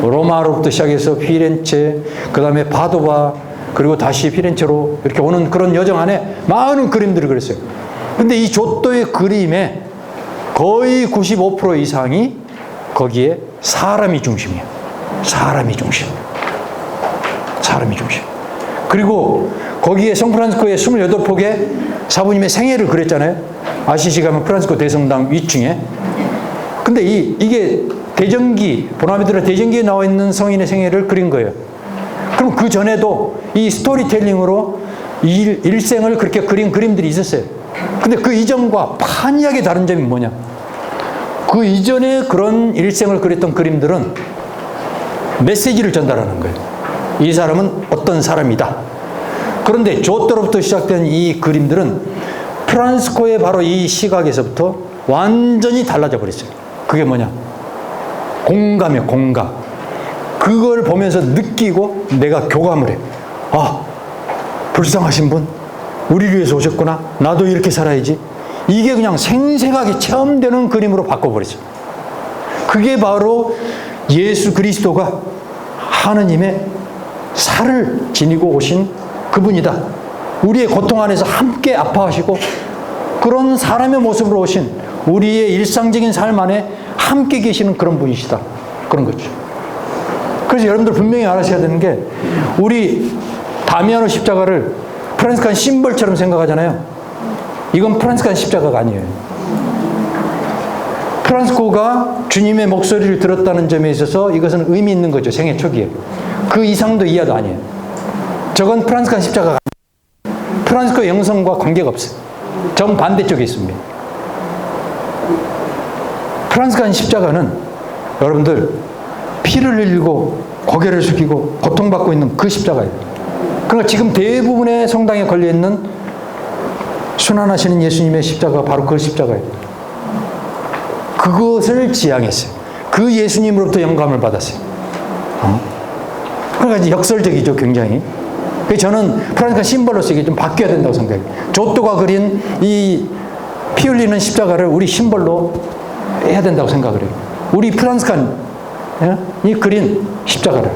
로마로부터 시작해서 피렌체, 그 다음에 파도바, 그리고 다시 피렌체로 이렇게 오는 그런 여정 안에 많은 그림들을 그렸어요. 근데 이 조또의 그림의 거의 95% 이상이 거기에 사람이 중심이에요. 사람이 중심. 그리고 거기에 성프란시스코의 28폭의 사부님의 생애를 그렸잖아요. 아시시 가면 프란시스코 대성당 위층에. 근데 이게 대전기, 보나미드라 대전기에 나와 있는 성인의 생애를 그린 거예요. 그럼 그 전에도 이 스토리텔링으로 일생을 그렇게 그린 그림들이 있었어요. 근데 그 이전과 판이하게 다른 점이 뭐냐? 그 이전에 그런 일생을 그렸던 그림들은 메시지를 전달하는 거예요. 이 사람은 어떤 사람이다. 그런데 조또로부터 시작된 이 그림들은 프란스코의 바로 이 시각에서부터 완전히 달라져 버렸어요. 그게 뭐냐? 공감이에요, 공감. 그걸 보면서 느끼고 내가 교감을 해. 아, 불쌍하신 분, 우리를 위해서 오셨구나. 나도 이렇게 살아야지. 이게 그냥 생생하게 체험되는 그림으로 바꿔버렸어요. 그게 바로 예수 그리스도가 하느님의 살을 지니고 오신 그분이다. 우리의 고통 안에서 함께 아파하시고 그런 사람의 모습으로 오신 우리의 일상적인 삶 안에 함께 계시는 그런 분이시다. 그런 거죠. 그래서 여러분들 분명히 알아셔야 되는 게 우리 다미아노 십자가를 프란시스칸 심벌처럼 생각하잖아요. 이건 프란시스칸 십자가가 아니에요. 프란시스코가 주님의 목소리를 들었다는 점에 있어서 이것은 의미 있는 거죠. 생애 초기에. 그 이상도 이하도 아니에요. 저건 프란시스칸 십자가가 아니에요. 프란시스코 영성과 관계가 없어요. 정반대쪽에 있습니다. 프란시스칸 십자가는 여러분들 피를 흘리고 고개를 숙이고 고통받고 있는 그 십자가예요. 그러니까 지금 대부분의 성당에 걸려있는 순환하시는 예수님의 십자가가 바로 그 십자가예요. 그것을 지향했어요. 그 예수님으로부터 영감을 받았어요. 그러니까 이제 역설적이죠, 굉장히. 그래서 저는 프란시스칸 심벌로서 이게 좀 바뀌어야 된다고 생각해요. 조또가 그린 이 피 흘리는 십자가를 우리 심벌로 해야 된다고 생각을 해요. 우리 프란시스칸이 그린 십자가를.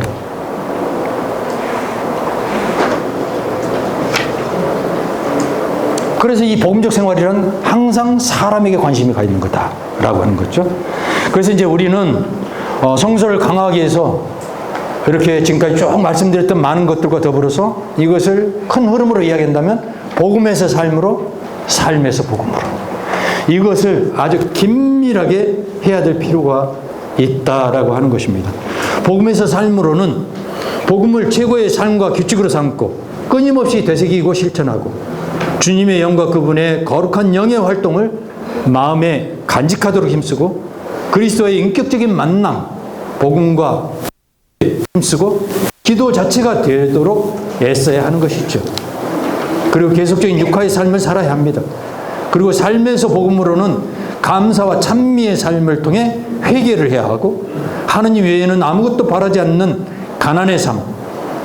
그래서 이 복음적 생활이란 항상 사람에게 관심이 가 있는 거다라고 하는 거죠. 그래서 이제 우리는 성서를 강하게 해서 이렇게 지금까지 쭉 말씀드렸던 많은 것들과 더불어서 이것을 큰 흐름으로 이야기한다면 복음에서 삶으로, 삶에서 복음으로. 이것을 아주 긴밀하게 해야 될 필요가 있다라고 하는 것입니다. 복음에서 삶으로는 복음을 최고의 삶과 규칙으로 삼고 끊임없이 되새기고 실천하고 주님의 영과 그분의 거룩한 영의 활동을 마음에 간직하도록 힘쓰고 그리스도의 인격적인 만남, 복음과 힘쓰고 기도 자체가 되도록 애써야 하는 것이죠. 그리고 계속적인 육화의 삶을 살아야 합니다. 그리고 삶에서 복음으로는 감사와 찬미의 삶을 통해 회개를 해야 하고 하느님 외에는 아무것도 바라지 않는 가난의 삶,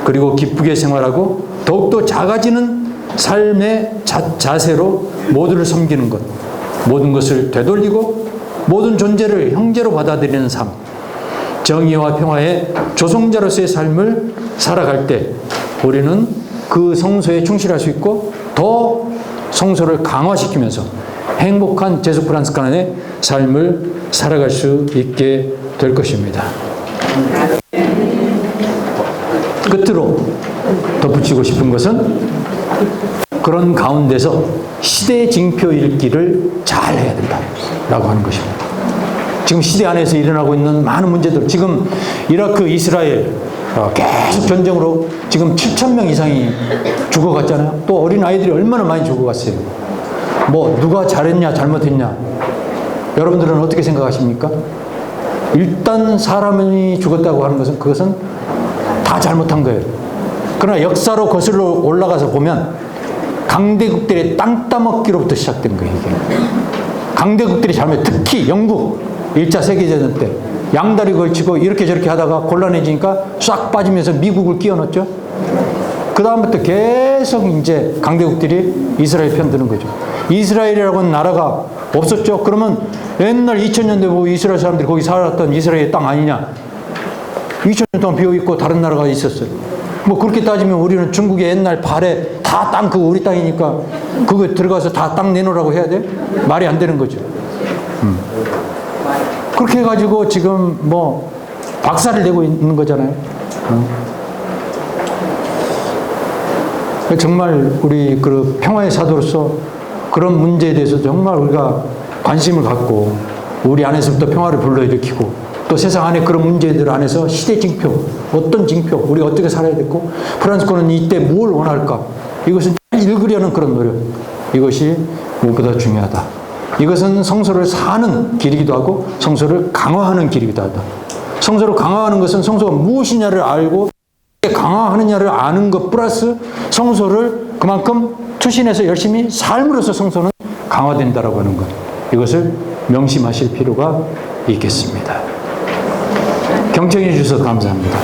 그리고 기쁘게 생활하고 더욱더 작아지는 삶의 자세로 모두를 섬기는 것, 모든 것을 되돌리고 모든 존재를 형제로 받아들이는 삶, 정의와 평화의 조성자로서의 삶을 살아갈 때 우리는 그 성소에 충실할 수 있고 더 성소를 강화시키면서 행복한 제수 프란시스칸의 삶을 살아갈 수 있게 될 것입니다. 끝으로 덧붙이고 싶은 것은 그런 가운데서 시대의 징표 읽기를 잘 해야 된다라고 하는 것입니다. 지금 시대 안에서 일어나고 있는 많은 문제들, 지금 이라크, 이스라엘 계속 전쟁으로 지금 7,000명 이상이 죽어갔잖아요. 또 어린 아이들이 얼마나 많이 죽어갔어요. 뭐 누가 잘했냐 잘못했냐 여러분들은 어떻게 생각하십니까? 일단 사람이 죽었다고 하는 것은 그것은 다 잘못한 거예요. 그러나 역사로 거슬러 올라가서 보면 강대국들의 땅 따먹기로부터 시작된 거예요. 이게 강대국들이 잘못, 특히 영국 1차 세계대전 때 양다리 걸치고 이렇게 저렇게 하다가 곤란해지니까 싹 빠지면서 미국을 끼워 넣었죠. 그 다음부터 계속 이제 강대국들이 이스라엘 편 드는 거죠. 이스라엘이라고 하는 나라가 없었죠. 그러면 옛날 2000년대 보고 이스라엘 사람들이 거기 살았던 이스라엘의 땅 아니냐. 2000년 동안 비어있고 다른 나라가 있었어요. 뭐 그렇게 따지면 우리는 중국의 옛날 발에 다 땅 그거 우리 땅이니까 그거 들어가서 다 땅 내놓으라고 해야 돼? 말이 안 되는 거죠. 그렇게 해가지고 지금 뭐 박살을 내고 있는 거잖아요. 정말 우리 그 평화의 사도로서 그런 문제에 대해서 정말 우리가 관심을 갖고 우리 안에서부터 평화를 불러일으키고 또 세상 안에 그런 문제들 안에서 시대 징표, 어떤 징표, 우리가 어떻게 살아야 되고 프란시스코는 이때 뭘 원할까? 이것은 잘 읽으려는 그런 노력, 이것이 무엇보다 중요하다. 이것은 성소를 사는 길이기도 하고 성소를 강화하는 길이기도 하다. 성소를 강화하는 것은 성소가 무엇이냐를 알고 강화하느냐를 아는 것 플러스 성소를 그만큼 투신해서 열심히 삶으로써 성소는 강화된다라고 하는 것. 이것을 명심하실 필요가 있겠습니다. 경청해 주셔서 감사합니다.